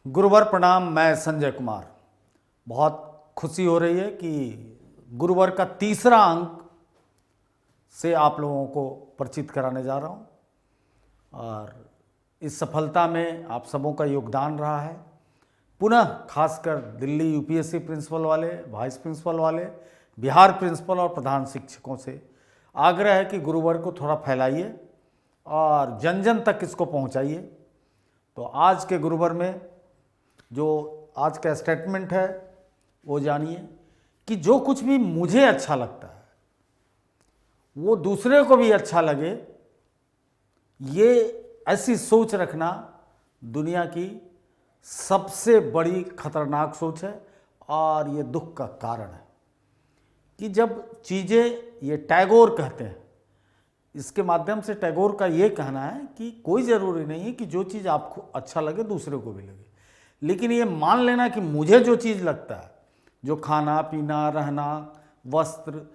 गुरुवर प्रणाम। मैं संजय कुमार। बहुत खुशी हो रही है कि गुरुवर का तीसरा अंक से आप लोगों को परिचित कराने जा रहा हूं और इस सफलता में आप सबों का योगदान रहा है। पुनः खासकर दिल्ली यूपीएससी प्रिंसिपल वाले, वाइस प्रिंसिपल वाले, बिहार प्रिंसिपल और प्रधान शिक्षकों से आग्रह है कि गुरुवर को थोड़ा फैलाइए और जन जन तक इसको पहुंचाइए। तो आज के गुरुवर में जो आज का स्टेटमेंट है वो जानिए कि जो कुछ भी मुझे अच्छा लगता है वो दूसरे को भी अच्छा लगे, ये ऐसी सोच रखना दुनिया की सबसे बड़ी खतरनाक सोच है और ये दुख का कारण है कि जब चीज़ें, ये टैगोर कहते हैं, इसके माध्यम से टैगोर का ये कहना है कि कोई ज़रूरी नहीं है कि जो चीज़ आपको अच्छा लगे दूसरे को भी लगे, लेकिन ये मान लेना कि मुझे जो चीज़ लगता है, जो खाना पीना, रहना, वस्त्र,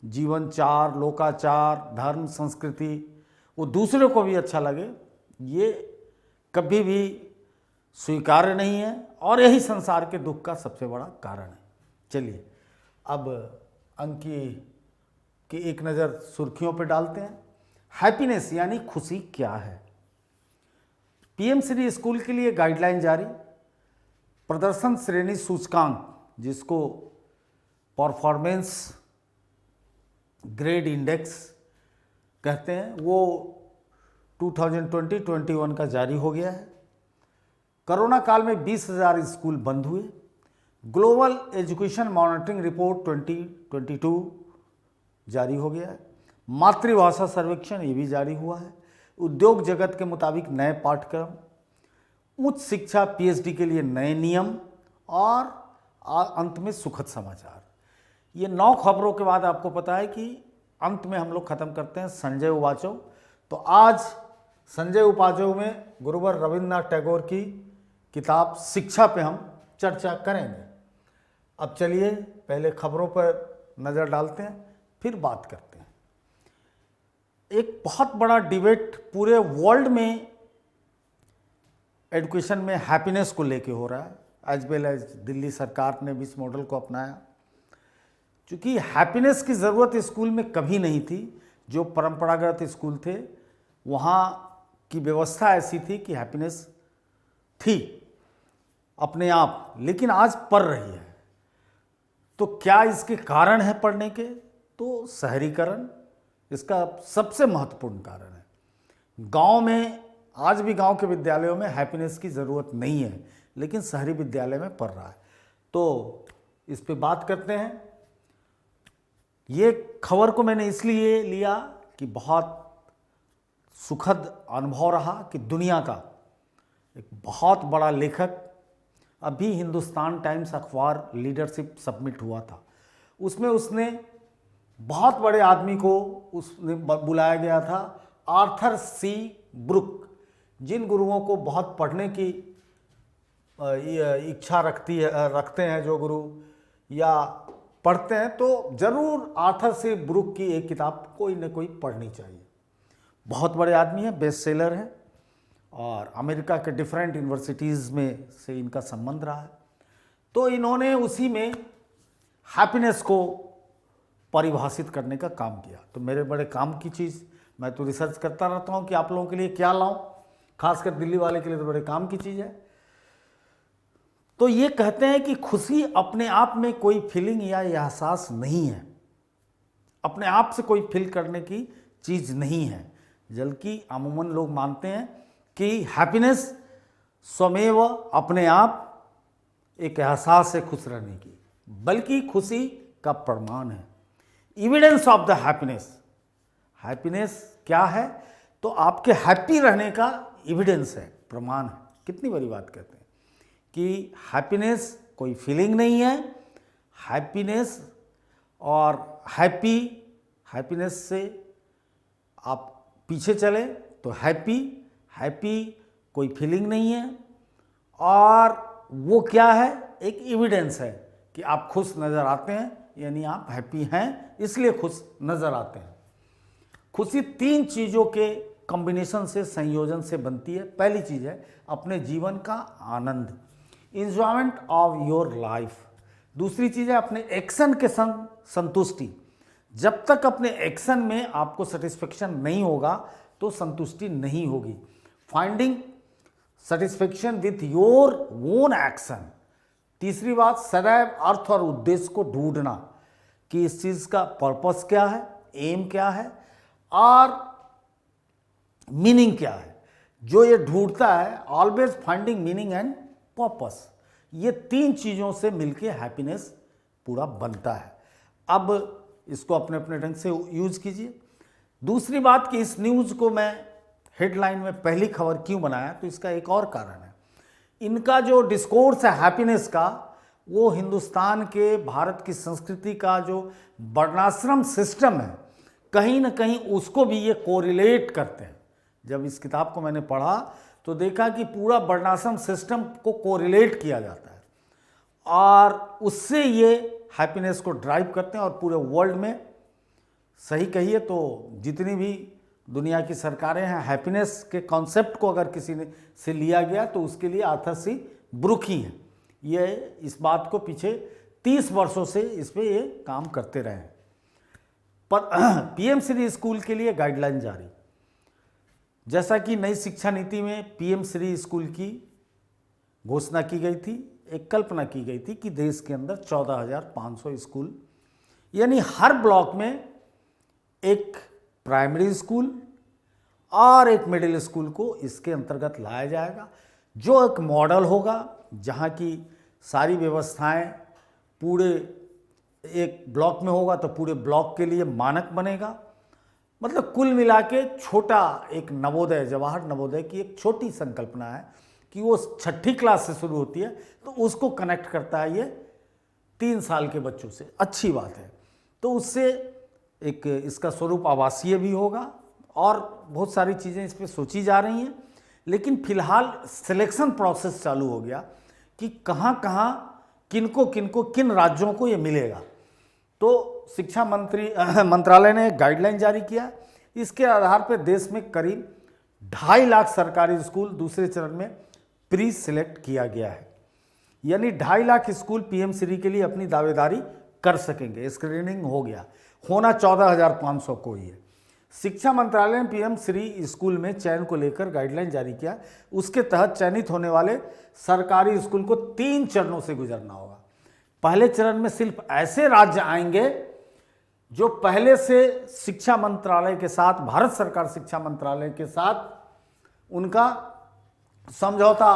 जीवनचार, लोकाचार, धर्म, संस्कृति, वो दूसरे को भी अच्छा लगे, ये कभी भी स्वीकार्य नहीं है और यही संसार के दुख का सबसे बड़ा कारण है। चलिए अब अंक की एक नज़र सुर्खियों पर डालते हैं। हैप्पीनेस यानी खुशी क्या है? पीएम श्री स्कूल के लिए गाइडलाइन जारी। प्रदर्शन श्रेणी सूचकांक, जिसको परफॉर्मेंस ग्रेड इंडेक्स कहते हैं, वो 2020-21 का जारी हो गया है। कोरोना काल में 20,000 स्कूल बंद हुए। ग्लोबल एजुकेशन मॉनिटरिंग रिपोर्ट 2022 जारी हो गया है। मातृभाषा सर्वेक्षण ये भी जारी हुआ है। उद्योग जगत के मुताबिक नए पाठ्यक्रम, उच्च शिक्षा पीएचडी के लिए नए नियम और अंत में सुखद समाचार। ये 9 खबरों के बाद आपको पता है कि अंत में हम लोग ख़त्म करते हैं संजय उवाचो। तो आज संजय उवाचो में गुरुवर रविन्द्रनाथ टैगोर की किताब शिक्षा पे हम चर्चा करेंगे। अब चलिए पहले खबरों पर नज़र डालते हैं, फिर बात करते हैं। एक बहुत बड़ा डिबेट पूरे वर्ल्ड में एजुकेशन में हैप्पीनेस को लेके हो रहा है, एज वेल एज दिल्ली सरकार ने भी इस मॉडल को अपनाया। क्योंकि हैप्पीनेस की ज़रूरत स्कूल में कभी नहीं थी। जो परंपरागत स्कूल थे वहाँ की व्यवस्था ऐसी थी कि हैप्पीनेस थी अपने आप, लेकिन आज पढ़ रही है। तो क्या इसके कारण है पढ़ने के? तो शहरीकरण इसका सबसे महत्वपूर्ण कारण है। गांव में, आज भी गांव के विद्यालयों में हैप्पीनेस की ज़रूरत नहीं है, लेकिन शहरी विद्यालय में पढ़ रहा है। तो इस पे बात करते हैं। ये खबर को मैंने इसलिए लिया कि बहुत सुखद अनुभव रहा कि दुनिया का एक बहुत बड़ा लेखक, अभी हिंदुस्तान टाइम्स अखबार लीडरशिप सबमिट हुआ था, उसमें उसने बहुत बड़े आदमी को उसने बुलाया गया था, आर्थर सी ब्रूक। जिन गुरुओं को बहुत पढ़ने की इच्छा रखते हैं जो गुरु या पढ़ते हैं, तो ज़रूर आर्थर सी ब्रूक की एक किताब कोई न कोई पढ़नी चाहिए। बहुत बड़े आदमी हैं, बेस्ट सेलर हैं और अमेरिका के डिफरेंट यूनिवर्सिटीज़ में से इनका संबंध रहा है। तो इन्होंने उसी में हैप्पीनेस को परिभाषित करने का काम किया। तो मेरे बड़े काम की चीज़, मैं तो रिसर्च करता रहता हूँ कि आप लोगों के लिए क्या लाऊं, खासकर दिल्ली वाले के लिए तो बड़े काम की चीज़ है। तो ये कहते हैं कि खुशी अपने आप में कोई फीलिंग या एहसास नहीं है, अपने आप से कोई फील करने की चीज़ नहीं है, बल्कि अमूमन लोग मानते हैं कि हैप्पीनेस स्वमेव अपने आप एक एहसास है खुश रहने की, बल्कि खुशी का प्रमाण है। Evidence of the happiness. Happiness क्या है? तो आपके हैप्पी रहने का एविडेंस है, प्रमाण है। कितनी बड़ी बात कहते हैं कि हैप्पीनेस कोई फीलिंग नहीं है। हैप्पीनेस और हैप्पीनेस से आप पीछे चले तो हैप्पी कोई फीलिंग नहीं है, और वो क्या है? एक एविडेंस है कि आप खुश नज़र आते हैं, यानी आप हैप्पी हैं, इसलिए खुश नज़र आते हैं। खुशी 3 चीज़ों के कॉम्बिनेशन से, संयोजन से बनती है। पहली चीज़ है अपने जीवन का आनंद। Enjoyment of your life. दूसरी चीज़ है अपने एक्शन के संग संतुष्टि। जब तक अपने एक्शन में आपको सेटिस्फेक्शन नहीं होगा तो संतुष्टि नहीं होगी। Finding satisfaction with your own action. तीसरी बात, सदैव अर्थ और उद्देश्य को ढूंढना कि इस चीज़ का पर्पस क्या है, एम क्या है और मीनिंग क्या है। जो ये ढूंढता है, always finding meaning and purpose, ये तीन चीज़ों से मिलके हैप्पीनेस पूरा बनता है। अब इसको अपने अपने ढंग से यूज कीजिए। दूसरी बात कि इस न्यूज़ को मैं हेडलाइन में पहली खबर क्यों बनाया, तो इसका एक और कारण है। इनका जो डिस्कोर्स है हैप्पीनेस का, वो हिंदुस्तान के, भारत की संस्कृति का जो वर्णाश्रम सिस्टम है, कहीं ना कहीं उसको भी ये कोरिलेट करते हैं। जब इस किताब को मैंने पढ़ा तो देखा कि पूरा वर्णाश्रम सिस्टम को कोरिलेट किया जाता है और उससे ये हैप्पीनेस को ड्राइव करते हैं। और पूरे वर्ल्ड में सही कहिए तो जितनी भी दुनिया की सरकारें हैं, हैप्पीनेस के कॉन्सेप्ट को अगर किसी ने से लिया गया तो उसके लिए आर्थर सी ब्रूक ही हैं। ये इस बात को पीछे 30 वर्षों से इस पर ये काम करते रहे हैं। पर पीएम श्री स्कूल के लिए गाइडलाइन जारी। जैसा कि नई शिक्षा नीति में पीएम श्री स्कूल की घोषणा की गई थी, एक कल्पना की गई थी कि देश के अंदर 14,500 स्कूल, यानी हर ब्लॉक में एक प्राइमरी स्कूल और एक मिडिल स्कूल को इसके अंतर्गत लाया जाएगा, जो एक मॉडल होगा जहाँ की सारी व्यवस्थाएं पूरे एक ब्लॉक में होगा तो पूरे ब्लॉक के लिए मानक बनेगा। मतलब कुल मिला के छोटा एक नवोदय, जवाहर नवोदय की एक छोटी संकल्पना है कि वो 6ठी क्लास से शुरू होती है तो उसको कनेक्ट करता है ये 3 साल के बच्चों से। अच्छी बात है। तो उससे एक इसका स्वरूप आवासीय भी होगा और बहुत सारी चीज़ें इस पर सोची जा रही हैं। लेकिन फिलहाल सिलेक्शन प्रोसेस चालू हो गया कि कहाँ कहाँ किनको किन राज्यों को ये मिलेगा। तो शिक्षा मंत्रालय ने गाइडलाइन जारी किया। इसके आधार पर देश में करीब 2.5 लाख सरकारी स्कूल दूसरे चरण में प्री सिलेक्ट किया गया है। यानी 2.5 लाख स्कूल पीएम श्री के लिए अपनी दावेदारी कर सकेंगे। स्क्रीनिंग हो गया, होना 14,500 को ही है। शिक्षा मंत्रालय ने पीएम श्री स्कूल में चयन को लेकर गाइडलाइन जारी किया। उसके तहत चयनित होने वाले सरकारी स्कूल को 3 चरणों से गुजरना होगा। पहले चरण में सिर्फ ऐसे राज्य आएंगे जो पहले से शिक्षा मंत्रालय के साथ, भारत सरकार शिक्षा मंत्रालय के साथ उनका समझौता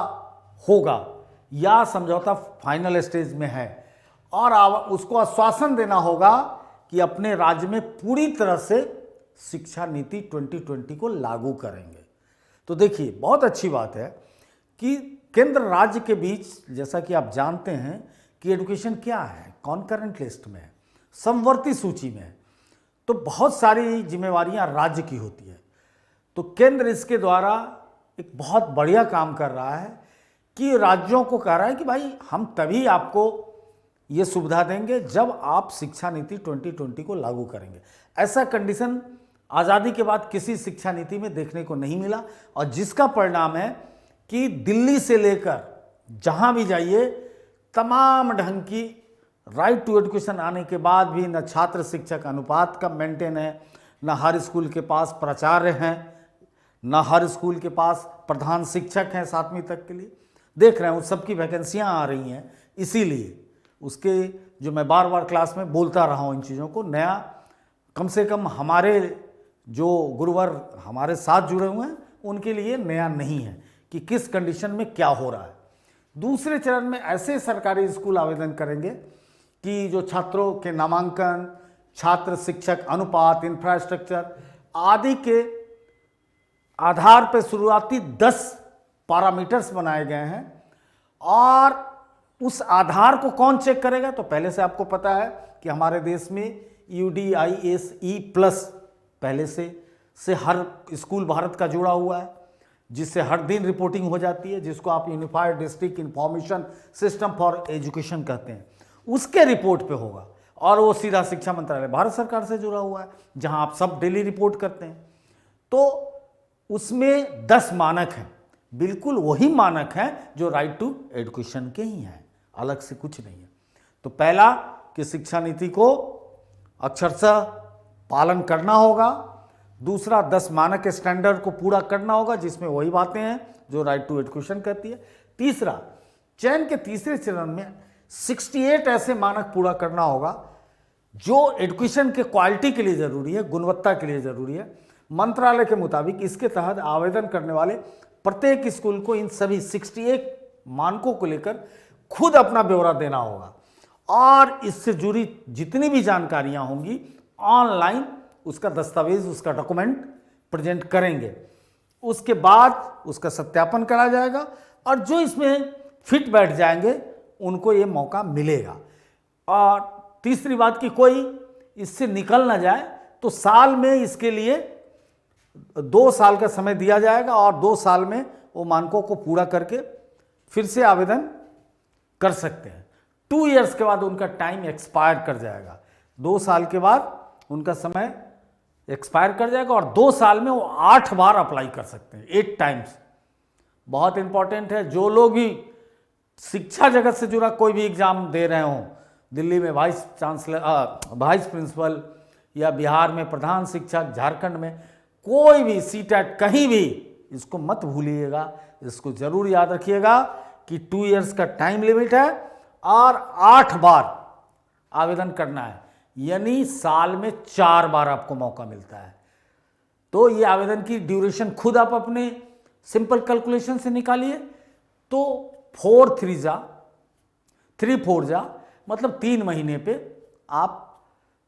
होगा या समझौता फाइनल स्टेज में है, और उसको आश्वासन देना होगा कि अपने राज्य में पूरी तरह से शिक्षा नीति 2020 को लागू करेंगे। तो देखिए, बहुत अच्छी बात है कि केंद्र राज्य के बीच, जैसा कि आप जानते हैं कि एजुकेशन क्या है, कॉन्करेंट लिस्ट में है, समवर्ती सूची में है, तो बहुत सारी जिम्मेवारियां राज्य की होती है। तो केंद्र इसके द्वारा एक बहुत बढ़िया काम कर रहा है कि राज्यों को कह रहा है कि भाई हम तभी आपको ये सुविधा देंगे जब आप शिक्षा नीति 2020 को लागू करेंगे। ऐसा कंडीशन आज़ादी के बाद किसी शिक्षा नीति में देखने को नहीं मिला, और जिसका परिणाम है कि दिल्ली से लेकर जहाँ भी जाइए तमाम ढंग की राइट टू एजुकेशन आने के बाद भी न छात्र शिक्षक अनुपात का मेंटेन है, न हर स्कूल के पास प्राचार्य हैं, न हर स्कूल के पास प्रधान शिक्षक हैं 7वीं तक के लिए। देख रहे हैं उस सब की वैकेंसियाँ आ रही हैं। इसीलिए उसके जो मैं बार बार क्लास में बोलता रहा हूँ, इन चीज़ों को नया, कम से कम हमारे जो गुरुवर हमारे साथ जुड़े हुए हैं उनके लिए नया नहीं है कि किस कंडीशन में क्या हो रहा है। दूसरे चरण में ऐसे सरकारी स्कूल आवेदन करेंगे कि जो छात्रों के नामांकन, छात्र शिक्षक अनुपात, इंफ्रास्ट्रक्चर आदि के आधार पर शुरुआती 10 पैरामीटर्स बनाए गए हैं। और उस आधार को कौन चेक करेगा? तो पहले से आपको पता है कि हमारे देश में UDISE+ पहले से हर स्कूल भारत का जुड़ा हुआ है, जिससे हर दिन रिपोर्टिंग हो जाती है, जिसको आप unified district information system for education कहते हैं। उसके रिपोर्ट पे होगा और वो सीधा शिक्षा मंत्रालय भारत सरकार से जुड़ा हुआ है, जहां आप सब डेली रिपोर्ट करते हैं। तो उसमें 10 मानक हैं। बिल्कुल वही मानक हैं जो राइट टू एजुकेशन के ही हैं, अलग से कुछ नहीं है। तो पहला कि शिक्षा नीति को अक्षरशः पालन करना होगा। दूसरा 10 मानक स्टैंडर्ड को पूरा करना होगा जिसमें वही बातें हैं जो राइट टू एजुकेशन कहती है। तीसरा, चयन के तीसरे चरण में 68 ऐसे मानक पूरा करना होगा जो एजुकेशन के क्वालिटी के लिए जरूरी है, गुणवत्ता के लिए जरूरी है। मंत्रालय के मुताबिक इसके तहत आवेदन करने वाले प्रत्येक स्कूल को इन सभी 68 मानकों को लेकर खुद अपना ब्यौरा देना होगा और इससे जुड़ी जितनी भी जानकारियां होंगी ऑनलाइन उसका दस्तावेज, उसका डॉक्यूमेंट प्रेजेंट करेंगे। उसके बाद उसका सत्यापन करा जाएगा और जो इसमें फिट बैठ जाएंगे उनको ये मौका मिलेगा। और तीसरी बात कि कोई इससे निकल ना जाए तो साल में इसके लिए 2 साल का समय दिया जाएगा और 2 साल में वो मानकों को पूरा करके फिर से आवेदन कर सकते हैं। 2 इयर्स के बाद उनका टाइम एक्सपायर कर जाएगा। 2 साल के बाद उनका समय एक्सपायर कर जाएगा और 2 साल में वो 8 बार अप्लाई कर सकते हैं, 8 टाइम्स। बहुत इंपॉर्टेंट है, जो लोग भी शिक्षा जगत से जुड़ा कोई भी एग्जाम दे रहे हों, दिल्ली में वाइस प्रिंसिपल या बिहार में प्रधान शिक्षक, झारखंड में कोई भी सीटेट, कहीं भी इसको मत भूलिएगा, इसको जरूर याद रखिएगा कि 2 इयर्स का टाइम लिमिट है और 8 बार आवेदन करना है, यानी साल में 4 बार आपको मौका मिलता है। तो ये आवेदन की ड्यूरेशन खुद आप अपने सिंपल कैलकुलेशन से निकालिए। तो 3 4 जा मतलब 3 महीने पे आप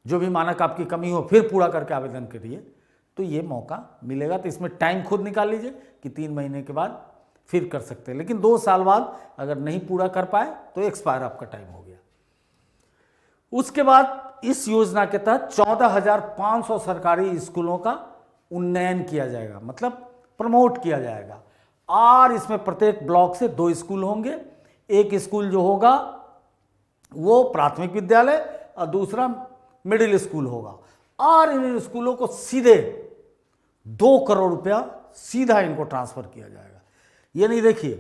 जो भी मानक आपकी कमी हो फिर पूरा करके आवेदन करिए तो ये मौका मिलेगा। तो इसमें टाइम खुद निकाल लीजिए कि 3 महीने के बाद फिर कर सकते हैं, लेकिन 2 साल बाद अगर नहीं पूरा कर पाए तो एक्सपायर आपका टाइम हो गया। उसके बाद इस योजना के तहत 14,500 सरकारी स्कूलों का उन्नयन किया जाएगा, मतलब प्रमोट किया जाएगा और इसमें प्रत्येक ब्लॉक से 2 स्कूल होंगे। एक स्कूल जो होगा वो प्राथमिक विद्यालय और दूसरा मिडिल स्कूल होगा और इन स्कूलों को सीधे 2 करोड़ रुपया सीधा इनको ट्रांसफर किया जाएगा। यानी देखिए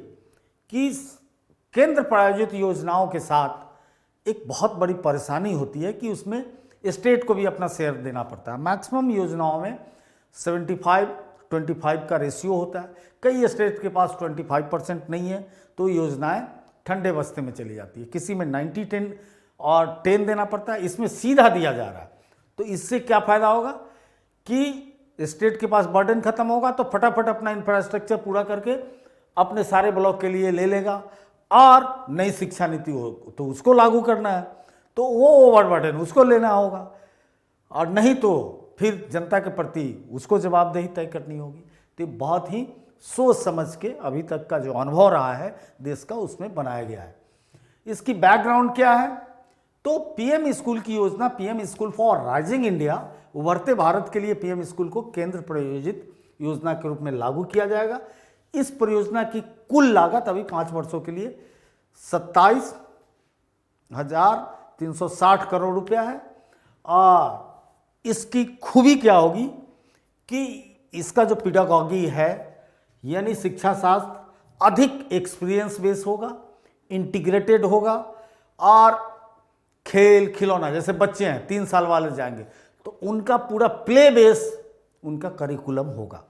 कि केंद्र प्रायोजित योजनाओं के साथ एक बहुत बड़ी परेशानी होती है कि उसमें स्टेट को भी अपना शेयर देना पड़ता है। मैक्सिमम योजनाओं में 75-25 का रेशियो होता है। कई स्टेट के पास 25% नहीं है तो योजनाएं ठंडे बस्ते में चली जाती है। किसी में 90-10 और 10 देना पड़ता है, इसमें सीधा दिया जा रहा है। तो इससे क्या फ़ायदा होगा कि स्टेट के पास बर्डन खत्म होगा तो फटाफट अपना इंफ्रास्ट्रक्चर पूरा करके अपने सारे ब्लॉक के लिए ले लेगा और नई शिक्षा नीति हो तो उसको लागू करना है तो वो ओवर बर्डन उसको लेना होगा और नहीं तो फिर जनता के प्रति उसको जवाबदेही तय करनी होगी। तो बहुत ही सोच समझ के अभी तक का जो अनुभव रहा है देश का उसमें बनाया गया है। इसकी बैकग्राउंड क्या है? तो पीएम स्कूल की योजना, PM school for rising India, उभरते भारत के लिए पीएम स्कूल को केंद्र प्रायोजित योजना के रूप में लागू किया जाएगा। इस परियोजना की कुल लागत अभी 5 वर्षों के लिए 27,360 करोड़ रुपया है और इसकी खूबी क्या होगी कि इसका जो पेडागॉजी है यानी शिक्षा शास्त्र अधिक एक्सपीरियंस बेस होगा, इंटीग्रेटेड होगा और खेल खिलौना, जैसे बच्चे हैं 3 साल वाले जाएंगे तो उनका पूरा प्ले बेस उनका करिकुलम होगा।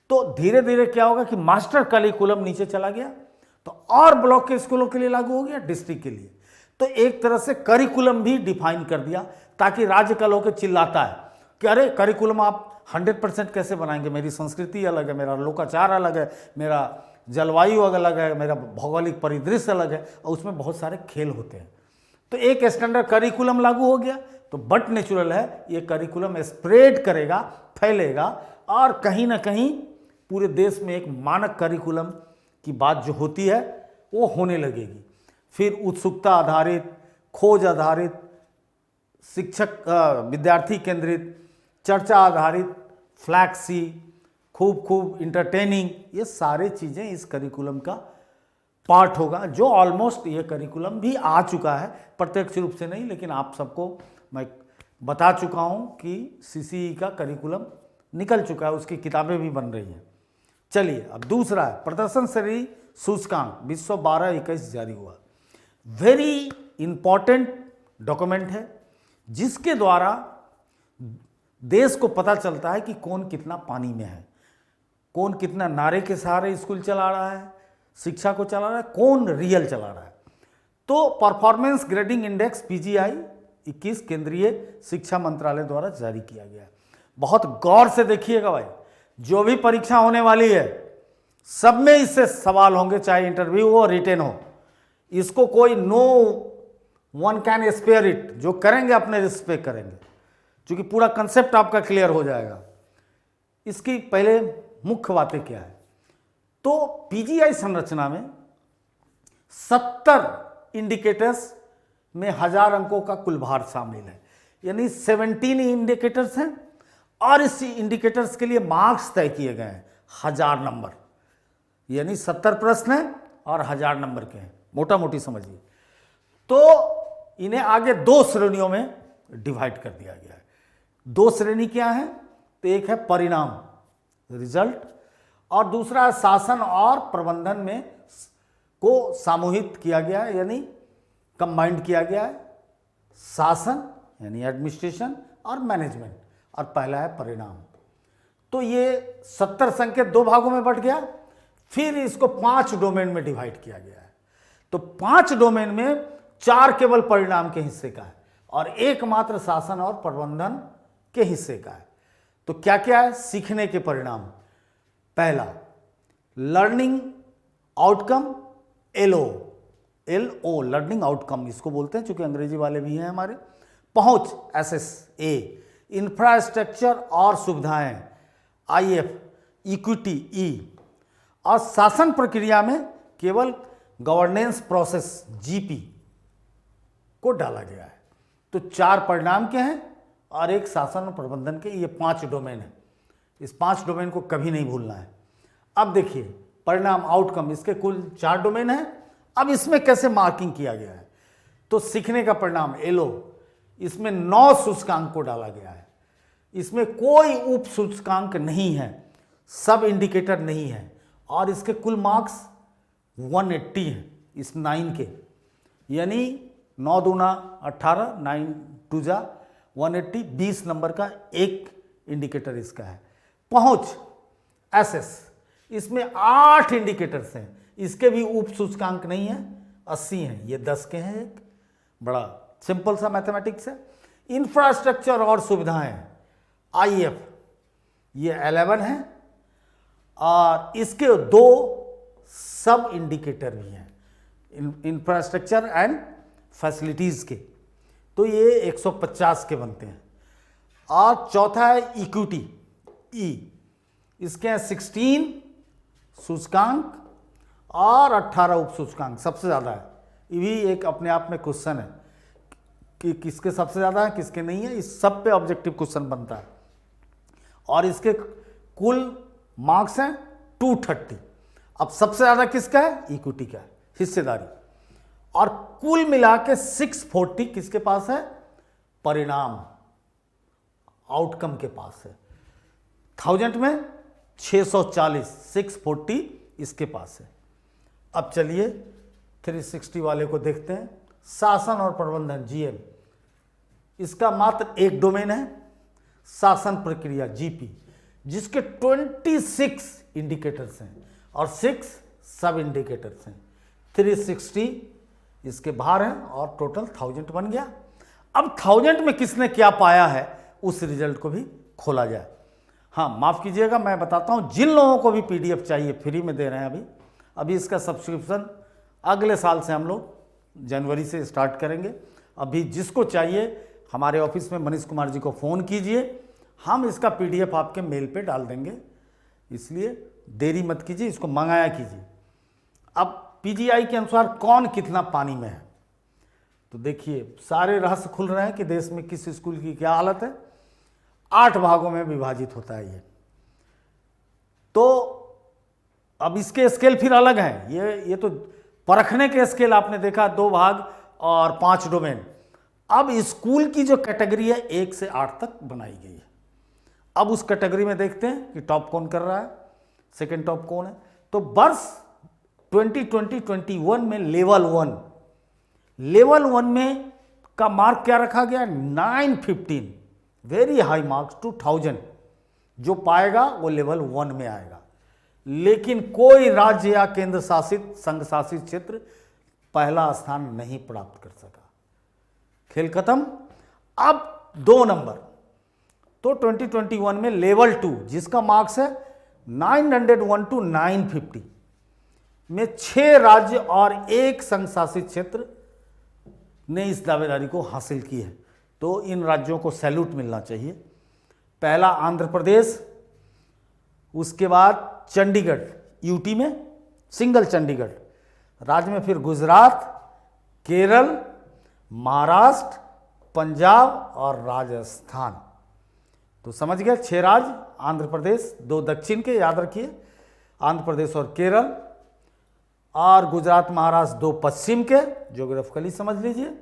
तो धीरे धीरे क्या होगा कि मास्टर करिकुलम नीचे चला गया तो और ब्लॉक के स्कूलों के लिए लागू हो गया, डिस्ट्रिक्ट के लिए। तो एक तरह से करिकुलम भी डिफाइन कर दिया ताकि राज्य कल होकर चिल्लाता है कि अरे करिकुलम आप 100% कैसे बनाएंगे, मेरी संस्कृति अलग है, मेरा लोकाचार अलग है, मेरा जलवायु अलग है, मेरा भौगोलिक परिदृश्य अलग है और उसमें बहुत सारे खेल होते हैं। तो एक स्टैंडर्ड करिकुलम लागू हो गया तो बट नेचुरल है ये करिकुलम स्प्रेड करेगा, फैलेगा और कहीं ना कहीं पूरे देश में एक मानक करिकुलम की बात जो होती है वो होने लगेगी। फिर उत्सुकता आधारित, खोज आधारित, शिक्षक विद्यार्थी केंद्रित, चर्चा आधारित, फ्लैक्सी, खूब इंटरटेनिंग, ये सारे चीज़ें इस करिकुलम का पार्ट होगा जो ऑलमोस्ट ये करिकुलम भी आ चुका है, प्रत्यक्ष रूप से नहीं लेकिन आप सबको मैं बता चुका हूँ कि सीसीई का करिकुलम निकल चुका है, उसकी किताबें भी बन रही हैं। चलिए अब दूसरा है प्रदर्शन श्रेणी सूचकांक 2012-21 जारी हुआ। वेरी इंपॉर्टेंट डॉक्यूमेंट है जिसके द्वारा देश को पता चलता है कि कौन कितना पानी में है, कौन कितना नारे के सहारे स्कूल चला रहा है, शिक्षा को चला रहा है, कौन रियल चला रहा है। तो परफॉर्मेंस ग्रेडिंग इंडेक्स पीजीआई 21 केंद्रीय शिक्षा मंत्रालय द्वारा जारी किया गया है। बहुत गौर से देखिएगा भाई, जो भी परीक्षा होने वाली है सब में इससे सवाल होंगे, चाहे इंटरव्यू हो रिटेन हो। इसको कोई no one can spare it, जो करेंगे अपने रिस्क पे करेंगे, क्योंकि पूरा कंसेप्ट आपका क्लियर हो जाएगा। इसकी पहले मुख्य बातें क्या है, तो पीजीआई संरचना में 70 इंडिकेटर्स में 1000 अंकों का कुल भार शामिल है, यानी 17 इंडिकेटर्स हैं और इस इंडिकेटर्स के लिए मार्क्स तय किए गए हैं 1000 नंबर, यानी 70 प्रश्न हैं और 1000 नंबर के हैं, मोटा मोटी समझिए। तो इन्हें आगे 2 श्रेणियों में डिवाइड कर दिया गया है। 2 श्रेणी क्या है, तो एक है परिणाम रिजल्ट और दूसरा है शासन और प्रबंधन में को सामूहिक किया गया है, यानी कंबाइंड किया गया है। शासन यानी एडमिनिस्ट्रेशन और मैनेजमेंट, और पहला है परिणाम। तो ये 70 संख्या 2 भागों में बट गया, फिर इसको 5 डोमेन में डिवाइड किया गया है। तो 5 डोमेन में 4 केवल परिणाम के हिस्से का है और 1 मात्र शासन और प्रबंधन के हिस्से का है। तो क्या क्या है सीखने के परिणाम, पहला learning outcome, LO learning outcome इसको बोलते हैं, चूंकि अंग्रेजी वाले भी हैं हमारे। पहुंच SSA, इंफ्रास्ट्रक्चर और सुविधाएं IF, इक्विटी E, और शासन प्रक्रिया में केवल गवर्नेंस प्रोसेस GP को डाला गया है। तो 4 परिणाम के हैं और 1 शासन और प्रबंधन के, ये 5 डोमेन है। इस 5 डोमेन को कभी नहीं भूलना है। अब देखिए परिणाम आउटकम, इसके कुल 4 डोमेन हैं। अब इसमें कैसे मार्किंग किया गया है, तो सीखने का परिणाम LO, इसमें 9 सूचकांक को डाला गया है। इसमें कोई उप सूचकांक नहीं है, सब इंडिकेटर नहीं है, और इसके कुल मार्क्स 180 हैं इस 9 के, यानी 9 दूना 18, 9 2 जा 180, 20 नंबर का एक इंडिकेटर इसका है। पहुंच SS, इसमें 8 इंडिकेटर्स हैं, इसके भी उप सूचकांक नहीं है, 80 हैं, ये 10 के हैं। एक बड़ा सिंपल सा मैथमेटिक्स है। इंफ्रास्ट्रक्चर और सुविधाएं IF, ये 11 है, और इसके 2 सब इंडिकेटर भी हैं, इंफ्रास्ट्रक्चर एंड फैसिलिटीज़ के, तो ये 150 के बनते हैं। और चौथा है इक्विटी E, इसके हैं 16 सूचकांक और 18 उप सूचकांक, सबसे ज़्यादा है। ये भी एक अपने आप में क्वेश्चन है कि किसके सबसे ज़्यादा है किसके नहीं है, इस सब पे ऑब्जेक्टिव क्वेश्चन बनता है। और इसके कुल मार्क्स हैं 230। अब सबसे ज़्यादा किसका है, इक्विटी का है, हिस्सेदारी। और कुल मिला के 640 किसके पास है, परिणाम आउटकम के पास है। 1000 में 640, 640 इसके पास है। अब चलिए 360 वाले को देखते हैं, शासन और प्रबंधन GM, इसका मात्र एक डोमेन है, शासन प्रक्रिया GP, जिसके 26 इंडिकेटर्स हैं और 6 सब इंडिकेटर्स हैं। 360 इसके बाहर हैं और टोटल 1000 बन गया। अब 1000 में किसने क्या पाया है उस रिजल्ट को भी खोला जाए। हाँ माफ़ कीजिएगा, मैं बताता हूँ, जिन लोगों को भी PDF चाहिए फ्री में दे रहे हैं अभी इसका सब्सक्रिप्शन अगले साल से हम लोग जनवरी से स्टार्ट करेंगे। अभी जिसको चाहिए हमारे ऑफिस में मनीष कुमार जी को फ़ोन कीजिए, हम इसका PDF आपके मेल पे डाल देंगे, इसलिए देरी मत कीजिए, इसको मंगाया कीजिए। अब PGI के अनुसार कौन कितना पानी में है, तो देखिए सारे रहस्य खुल रहे हैं कि देश में किस स्कूल की क्या हालत है। 8 भागों में विभाजित होता है ये। तो अब इसके स्केल फिर अलग हैं, ये तो परखने के स्केल आपने देखा, 2 भाग और 5 डोमेन। अब स्कूल की जो कैटेगरी है 1 से 8 तक बनाई गई है। अब उस कैटेगरी में देखते हैं कि टॉप कौन कर रहा है। सेकेंड टॉप कौन है? तो वर्ष 2020-21 में लेवल वन में का मार्क क्या रखा गया? 915, वेरी हाई मार्क्स टू 1000। जो पाएगा वो लेवल वन में आएगा, लेकिन कोई राज्य या केंद्र शासित संघ शासित क्षेत्र पहला स्थान नहीं प्राप्त कर सका। खेल खत्म। अब 2 नंबर, तो 2021 में लेवल 2 जिसका मार्क्स है 901 to 950 में 6 राज्य और 1 संघ शासित क्षेत्र ने इस दावेदारी को हासिल की है। तो इन राज्यों को सैल्यूट मिलना चाहिए। पहला आंध्र प्रदेश, उसके बाद चंडीगढ़ यूटी में, सिंगल चंडीगढ़ राज्य में, फिर गुजरात, केरल, महाराष्ट्र, पंजाब और राजस्थान। तो समझ गए 6 राज्य, आंध्र प्रदेश, 2 दक्षिण के, याद रखिए आंध्र प्रदेश और केरल, और गुजरात महाराष्ट्र 2 पश्चिम के, ज्योग्राफिकली समझ लीजिए,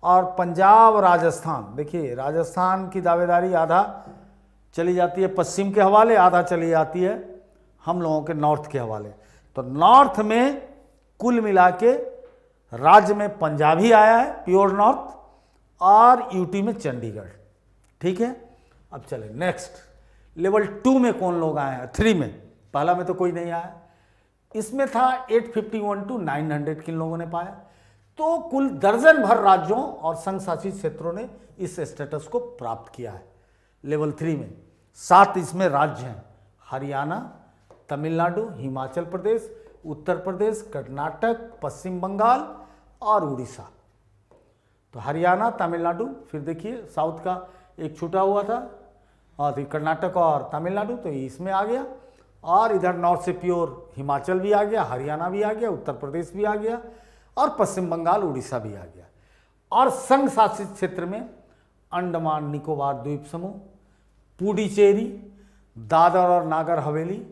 और पंजाब राजस्थान। देखिए राजस्थान की दावेदारी आधा चली जाती है पश्चिम के हवाले, आधा चली जाती है हम लोगों के नॉर्थ के हवाले। तो नॉर्थ में कुल मिला के राज्य में पंजाब ही आया है, प्योर नॉर्थ, और यूटी में चंडीगढ़। ठीक है, अब चले नेक्स्ट। लेवल 2 में कौन लोग आए हैं? 3 में, पहला में तो कोई नहीं आया। इसमें था 851 to 900 किन लोगों ने पाया। तो कुल दर्जन भर राज्यों और संघ शासित क्षेत्रों ने इस स्टेटस को प्राप्त किया है लेवल 3 में। 7 इसमें राज्य हैं: हरियाणा, तमिलनाडु, हिमाचल प्रदेश, उत्तर प्रदेश, कर्नाटक, पश्चिम बंगाल और उड़ीसा। तो हरियाणा, तमिलनाडु, फिर देखिए साउथ का एक छूटा हुआ था, और कर्नाटक और तमिलनाडु, तो इसमें आ गया। और इधर नॉर्थ से प्योर हिमाचल भी आ गया, हरियाणा भी आ गया, उत्तर प्रदेश भी आ गया, और पश्चिम बंगाल, उड़ीसा भी आ गया। और संघ शासित क्षेत्र में अंडमान निकोबार द्वीप समूह, पुडुचेरी, दादर और नागर हवेली,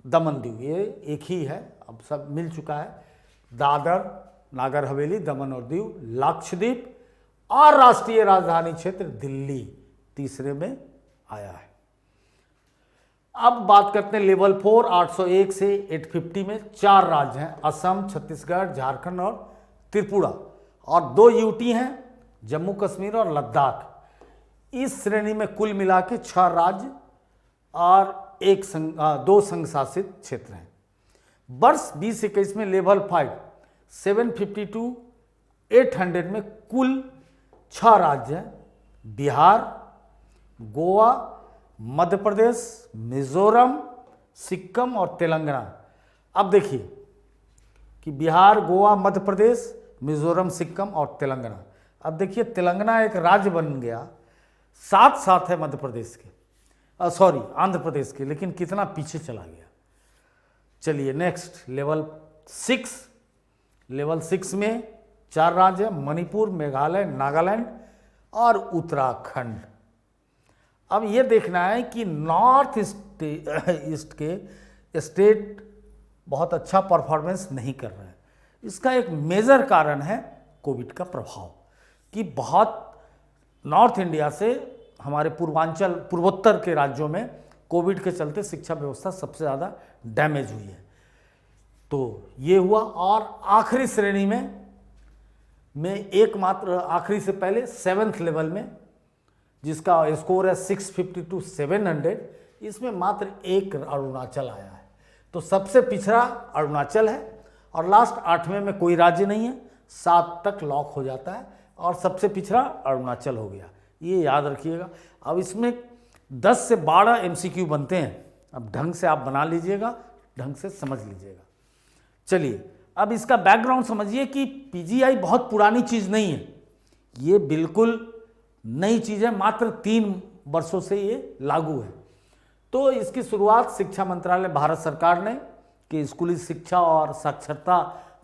दमन दीव, ये एक ही है, अब सब मिल चुका है। दादर, नागर हवेली, दमन और दीव, लक्षद्वीप, और राष्ट्रीय राजधानी क्षेत्र दिल्ली तीसरे में आया है। अब बात करते हैं लेवल 4, 801 से 850 में 4 राज्य हैं: असम, छत्तीसगढ़, झारखंड और त्रिपुरा, और 2 यूटी हैं, जम्मू कश्मीर और लद्दाख। इस श्रेणी में कुल मिला के 6 राज्य और 2 संघ शासित क्षेत्र हैं। वर्ष 2021 में लेवल 5, 750 to 800 में कुल 6 राज्य हैं: बिहार, गोवा, मध्य प्रदेश, मिजोरम, सिक्किम और तेलंगाना। अब देखिए कि बिहार, गोवा, मध्य प्रदेश, मिजोरम, सिक्किम और तेलंगाना। अब देखिए तेलंगाना एक राज्य बन गया, साथ साथ है मध्य प्रदेश के, सॉरी आंध्र प्रदेश के, लेकिन कितना पीछे चला गया। चलिए नेक्स्ट लेवल 6। लेवल 6 में 4 राज्य हैं: मणिपुर, मेघालय, नागालैंड और उत्तराखंड। अब ये देखना है कि नॉर्थ ईस्ट के स्टेट बहुत अच्छा परफॉर्मेंस नहीं कर रहे हैं। इसका एक मेजर कारण है कोविड का प्रभाव, कि बहुत नॉर्थ इंडिया से हमारे पूर्वोत्तर के राज्यों में कोविड के चलते शिक्षा व्यवस्था सबसे ज़्यादा डैमेज हुई है। तो ये हुआ। और आखिरी श्रेणी में एकमात्र, आखिरी से पहले 7th लेवल में, जिसका स्कोर है 650 to 700, इसमें मात्र 1 अरुणाचल आया है। तो सबसे पिछड़ा अरुणाचल है, और लास्ट 8वें में कोई राज्य नहीं है, 7 तक लॉक हो जाता है, और सबसे पिछड़ा अरुणाचल हो गया, ये याद रखिएगा। अब इसमें 10 से 12 MCQ बनते हैं, अब ढंग से आप बना लीजिएगा, ढंग से समझ लीजिएगा। चलिए अब इसका बैकग्राउंड समझिए कि PGI बहुत पुरानी चीज़ नहीं है, ये बिल्कुल नई चीज़ है, मात्र 3 वर्षों से ये लागू है। तो इसकी शुरुआत शिक्षा मंत्रालय भारत सरकार ने, कि स्कूली शिक्षा और साक्षरता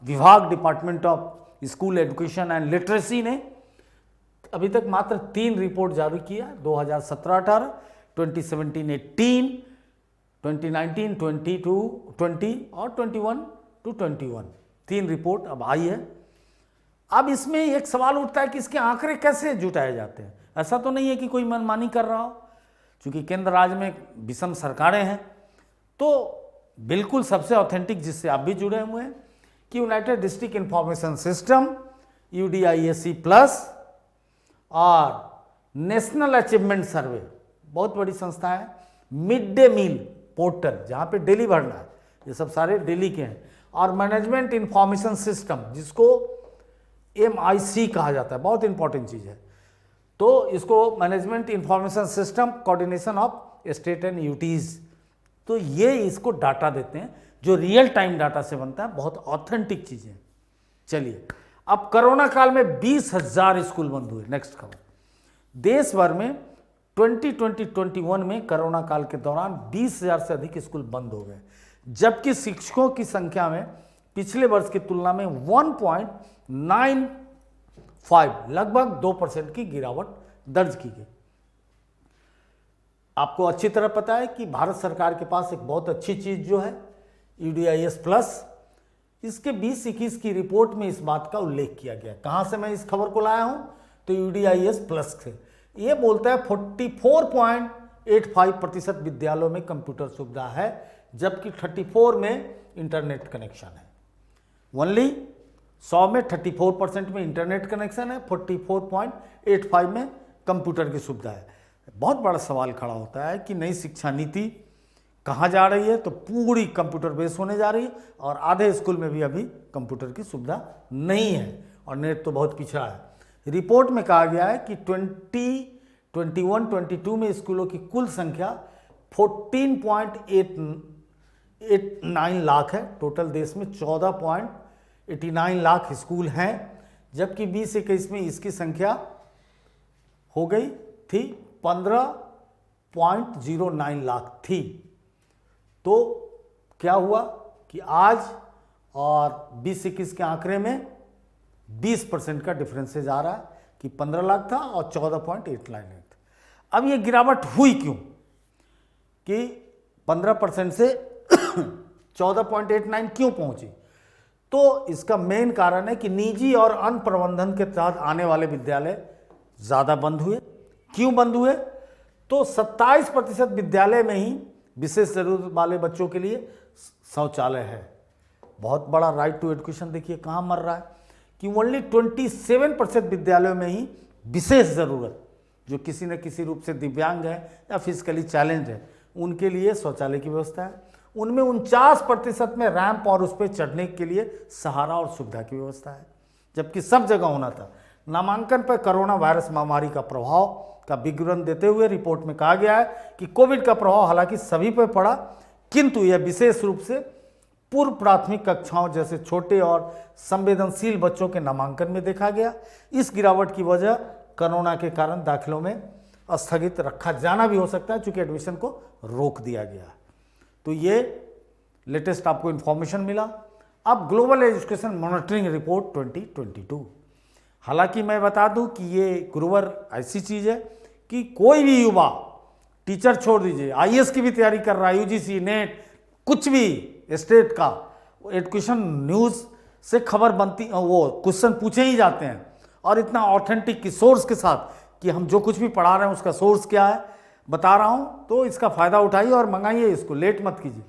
विभाग, department of school education and literacy ने अभी तक मात्र 3 रिपोर्ट जारी किया: 2017-18, 2017-18, 2019-20 और 21-21। 3 रिपोर्ट अब आई है। अब इसमें एक सवाल उठता है कि इसके आंकड़े कैसे जुटाए जाते हैं। ऐसा तो नहीं है कि कोई मनमानी कर रहा हो, क्योंकि केंद्र राज्य में विषम सरकारें हैं, तो बिल्कुल सबसे ऑथेंटिक जिससे आप भी जुड़े हुए हैं कि United district information system UDISC plus और नेशनल अचीवमेंट सर्वे, बहुत बड़ी संस्था है, मिड डे मील पोर्टल जहाँ पे डेली भरना है, ये सब सारे डेली के हैं, और मैनेजमेंट इंफॉर्मेशन सिस्टम जिसको MIC कहा जाता है, बहुत इंपॉर्टेंट चीज़ है। तो इसको management information system coordination of state and UTs, तो ये इसको डाटा देते हैं जो रियल टाइम डाटा से बनता है, बहुत ऑथेंटिक चीज़ें। चलिए, अब कोरोना काल में 20,000 स्कूल बंद हुए। नेक्स्ट खबर, देश भर में 2020-21 में कोरोना काल के दौरान 20,000 से अधिक स्कूल बंद हो गए, जबकि शिक्षकों की संख्या में पिछले वर्ष की तुलना में 1.95 लगभग 2% की गिरावट दर्ज की गई। आपको अच्छी तरह पता है कि भारत सरकार के पास एक बहुत अच्छी चीज जो है UDIS प्लस, इसके 2021 की रिपोर्ट में इस बात का उल्लेख किया गया। कहां से मैं इस खबर को लाया हूं? तो UDIS प्लस से। ये बोलता है 44.85% विद्यालयों में कंप्यूटर सुविधा है, जबकि 34 में इंटरनेट कनेक्शन है। ओनली 100 में 34% में इंटरनेट कनेक्शन है, 44.85 में कंप्यूटर की सुविधा है। बहुत बड़ा सवाल खड़ा होता है कि नई शिक्षा नीति कहाँ जा रही है? तो पूरी कंप्यूटर बेस होने जा रही है, और आधे स्कूल में भी अभी कंप्यूटर की सुविधा नहीं है, और नेट तो बहुत पिछड़ा है। रिपोर्ट में कहा गया है कि 2021-22 में स्कूलों की कुल संख्या 14.89 लाख है। टोटल देश में 14.89 लाख स्कूल हैं, जबकि 2021 में इसकी संख्या हो गई थी 15.09 लाख थी। तो क्या हुआ कि आज और 2021 के आंकड़े में 20% का डिफरेंसेज आ रहा है कि 15 लाख था और 14.89 लाख था। अब ये गिरावट हुई क्यों कि 15% से 14.89 क्यों पहुंची? तो इसका मेन कारण है कि निजी और अन्य प्रबंधन के तहत आने वाले विद्यालय ज़्यादा बंद हुए। क्यों बंद हुए? तो 27% विद्यालय में ही विशेष जरूरत वाले बच्चों के लिए शौचालय है। बहुत बड़ा राइट टू एजुकेशन देखिए कहाँ मर रहा है कि ओनली 27% विद्यालयों में ही विशेष ज़रूरत, जो किसी न किसी रूप से दिव्यांग है या फिजिकली चैलेंज है, उनके लिए शौचालय की व्यवस्था है। उनमें 49% में रैंप और उस पर चढ़ने के लिए सहारा और सुविधा की व्यवस्था है, जबकि सब जगह होना था। नामांकन पर कोरोना वायरस महामारी का प्रभाव का विवरण देते हुए रिपोर्ट में कहा गया है कि कोविड का प्रभाव हालांकि सभी पर पड़ा, किंतु यह विशेष रूप से पूर्व प्राथमिक कक्षाओं जैसे छोटे और संवेदनशील बच्चों के नामांकन में देखा गया। इस गिरावट की वजह कोरोना के कारण दाखिलों में स्थगित रखा जाना भी हो सकता है, चूंकि एडमिशन को रोक दिया गया। तो ये लेटेस्ट आपको इंफॉर्मेशन मिला। अब ग्लोबल एजुकेशन मॉनिटरिंग रिपोर्ट 2022, हालांकि मैं बता दूं कि ये गुरुवर ऐसी चीज़ है कि कोई भी युवा, टीचर छोड़ दीजिए, IAS की भी तैयारी कर रहा है, UGC, नेट, कुछ भी स्टेट का, एजुकेशन न्यूज़ से खबर बनती, वो क्वेश्चन पूछे ही जाते हैं, और इतना ऑथेंटिक की सोर्स के साथ कि हम जो कुछ भी पढ़ा रहे हैं उसका सोर्स क्या है बता रहा हूँ। तो इसका फ़ायदा उठाइए और मंगाइए, इसको लेट मत कीजिए।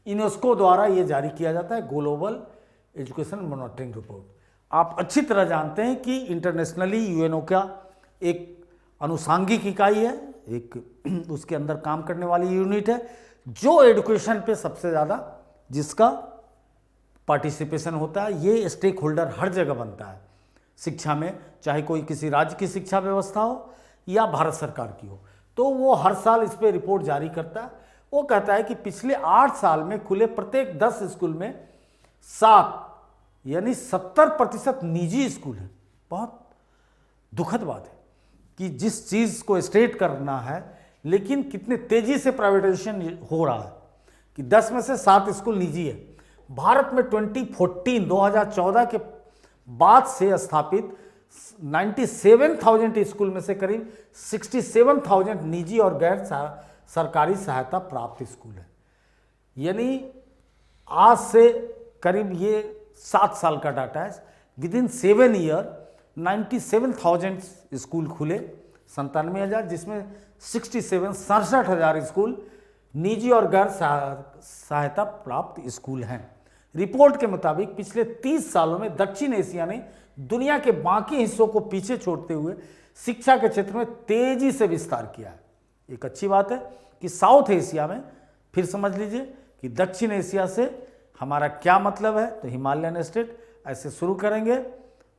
यूनेस्को द्वारा ये जारी किया जाता है ग्लोबल एजुकेशन मॉनिटरिंग रिपोर्ट। आप अच्छी तरह जानते हैं कि इंटरनेशनली UNO का एक अनुसांगिक इकाई है, एक उसके अंदर काम करने वाली यूनिट है जो एजुकेशन पे सबसे ज़्यादा जिसका पार्टिसिपेशन होता है। ये स्टेक होल्डर हर जगह बनता है शिक्षा में, चाहे कोई किसी राज्य की शिक्षा व्यवस्था हो या भारत सरकार की हो, तो वो हर साल इस पर रिपोर्ट जारी करता है। वो कहता है कि पिछले 8 साल में खुले प्रत्येक 10 स्कूल में 7 यानी 70% निजी स्कूल हैं। बहुत दुखद बात है कि जिस चीज़ को स्टेट करना है, लेकिन कितने तेजी से प्राइवेटाइजेशन हो रहा है कि 10 में से 7 स्कूल निजी है। भारत में 2014 के बाद से स्थापित 97,000 स्कूल में से करीब 67,000 निजी और गैर सरकारी सहायता प्राप्त स्कूल है। यानी आज से करीब ये 7 साल का डाटा है। विद इन 7 ईयर 97,000 स्कूल खुले, 97,000, जिसमें 67,000 स्कूल निजी और गैर सहायता प्राप्त स्कूल हैं। रिपोर्ट के मुताबिक पिछले 30 सालों में दक्षिण एशिया ने दुनिया के बाकी हिस्सों को पीछे छोड़ते हुए शिक्षा के क्षेत्र में तेजी से विस्तार किया है। एक अच्छी बात है कि साउथ एशिया में, फिर समझ लीजिए कि दक्षिण एशिया से हमारा क्या मतलब है, तो हिमालयन स्टेट ऐसे शुरू करेंगे।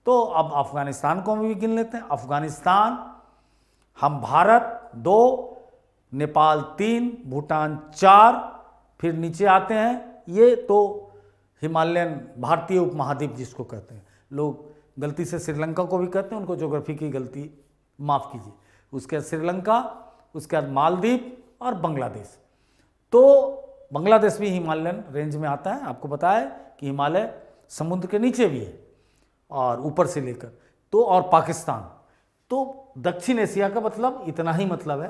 तो अब अफगानिस्तान को हम भी गिन लेते हैं। अफगानिस्तान, हम भारत 2, नेपाल 3, भूटान 4, फिर नीचे आते हैं। ये तो हिमालयन भारतीय उपमहाद्वीप जिसको कहते हैं, लोग गलती से श्रीलंका को भी कहते हैं, उनको ज्योग्राफी की गलती माफ़ कीजिए। उसके बाद श्रीलंका, उसके बाद मालदीव और बांग्लादेश। तो बांग्लादेश भी हिमालयन रेंज में आता है। आपको पता है कि हिमालय समुद्र के नीचे भी है और ऊपर से लेकर तो, और पाकिस्तान। तो दक्षिण एशिया का मतलब इतना ही मतलब है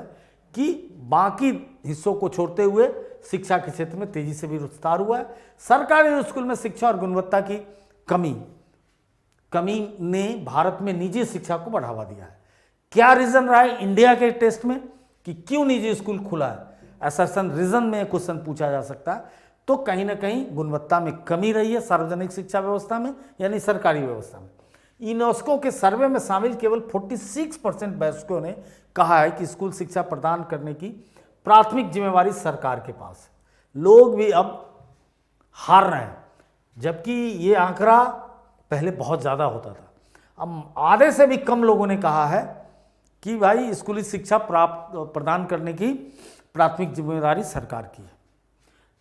कि बाकी हिस्सों को छोड़ते हुए शिक्षा के क्षेत्र में तेजी से भी विस्तार हुआ है। सरकारी स्कूल में शिक्षा और गुणवत्ता की कमी ने भारत में निजी शिक्षा को बढ़ावा दिया है। क्या रीजन रहा है इंडिया के टेस्ट में कि क्यों निजी स्कूल खुला है, असर्शन रीजन में क्वेश्चन पूछा जा सकता है। तो कहीं ना कहीं गुणवत्ता में कमी रही है सार्वजनिक शिक्षा व्यवस्था में, यानी सरकारी व्यवस्था में। यूनेस्को के सर्वे में शामिल केवल 46% वयस्कों ने कहा है कि स्कूल शिक्षा प्रदान करने की प्राथमिक जिम्मेवारी सरकार के पास है। लोग भी अब हार रहे हैं, जबकि ये आंकड़ा पहले बहुत ज़्यादा होता था। अब आधे से भी कम लोगों ने कहा है कि भाई स्कूली शिक्षा प्रदान करने की प्राथमिक जिम्मेदारी सरकार की है।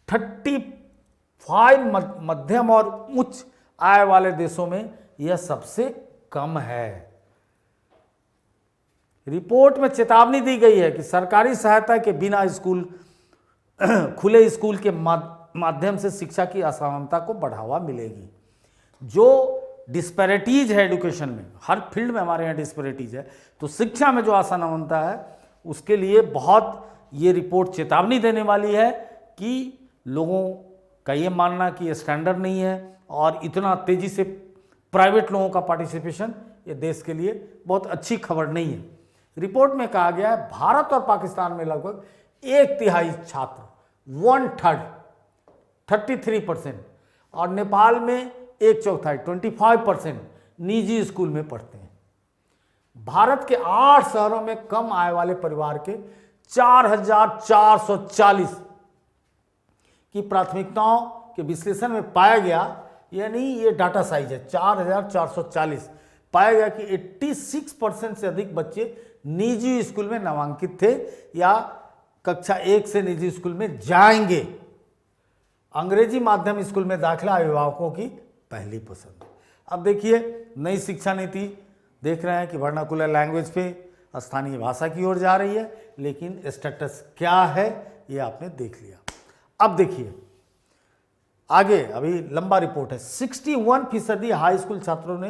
35 मध्यम और उच्च आय वाले देशों में यह सबसे कम है। रिपोर्ट में चेतावनी दी गई है कि सरकारी सहायता के बिना खुले स्कूल के माध्यम से शिक्षा की असमानता को बढ़ावा मिलेगी। जो डिस्पैरिटीज है एजुकेशन में, हर फील्ड में हमारे यहाँ डिस्पैरिटीज है, तो शिक्षा में जो असमानता है उसके लिए बहुत ये रिपोर्ट चेतावनी देने वाली है कि लोगों का ये मानना कि ये स्टैंडर्ड नहीं है और इतना तेजी से प्राइवेट लोगों का पार्टिसिपेशन ये देश के लिए बहुत अच्छी खबर नहीं है। रिपोर्ट में कहा गया है भारत और पाकिस्तान में लगभग 1/3 छात्र 1/3 33% और नेपाल में 1/4 25% निजी स्कूल में पढ़ते हैं। भारत के 8 शहरों में कम आय वाले परिवार के 4440 की प्राथमिकताओं के विश्लेषण में पाया गया, यानी ये डाटा साइज है 4440, पाया गया कि 86% से अधिक बच्चे निजी स्कूल में नामांकित थे या कक्षा 1 से निजी स्कूल में जाएंगे। अंग्रेजी माध्यम स्कूल में दाखिला अभिभावकों की पहली पसंद है। अब देखिए नई शिक्षा नीति देख रहे हैं कि वर्नाकुलर लैंग्वेज पे स्थानीय भाषा की ओर जा रही है, लेकिन स्टेटस क्या है ये आपने देख लिया। अब देखिए आगे, अभी लंबा रिपोर्ट है। 61% हाई स्कूल छात्रों ने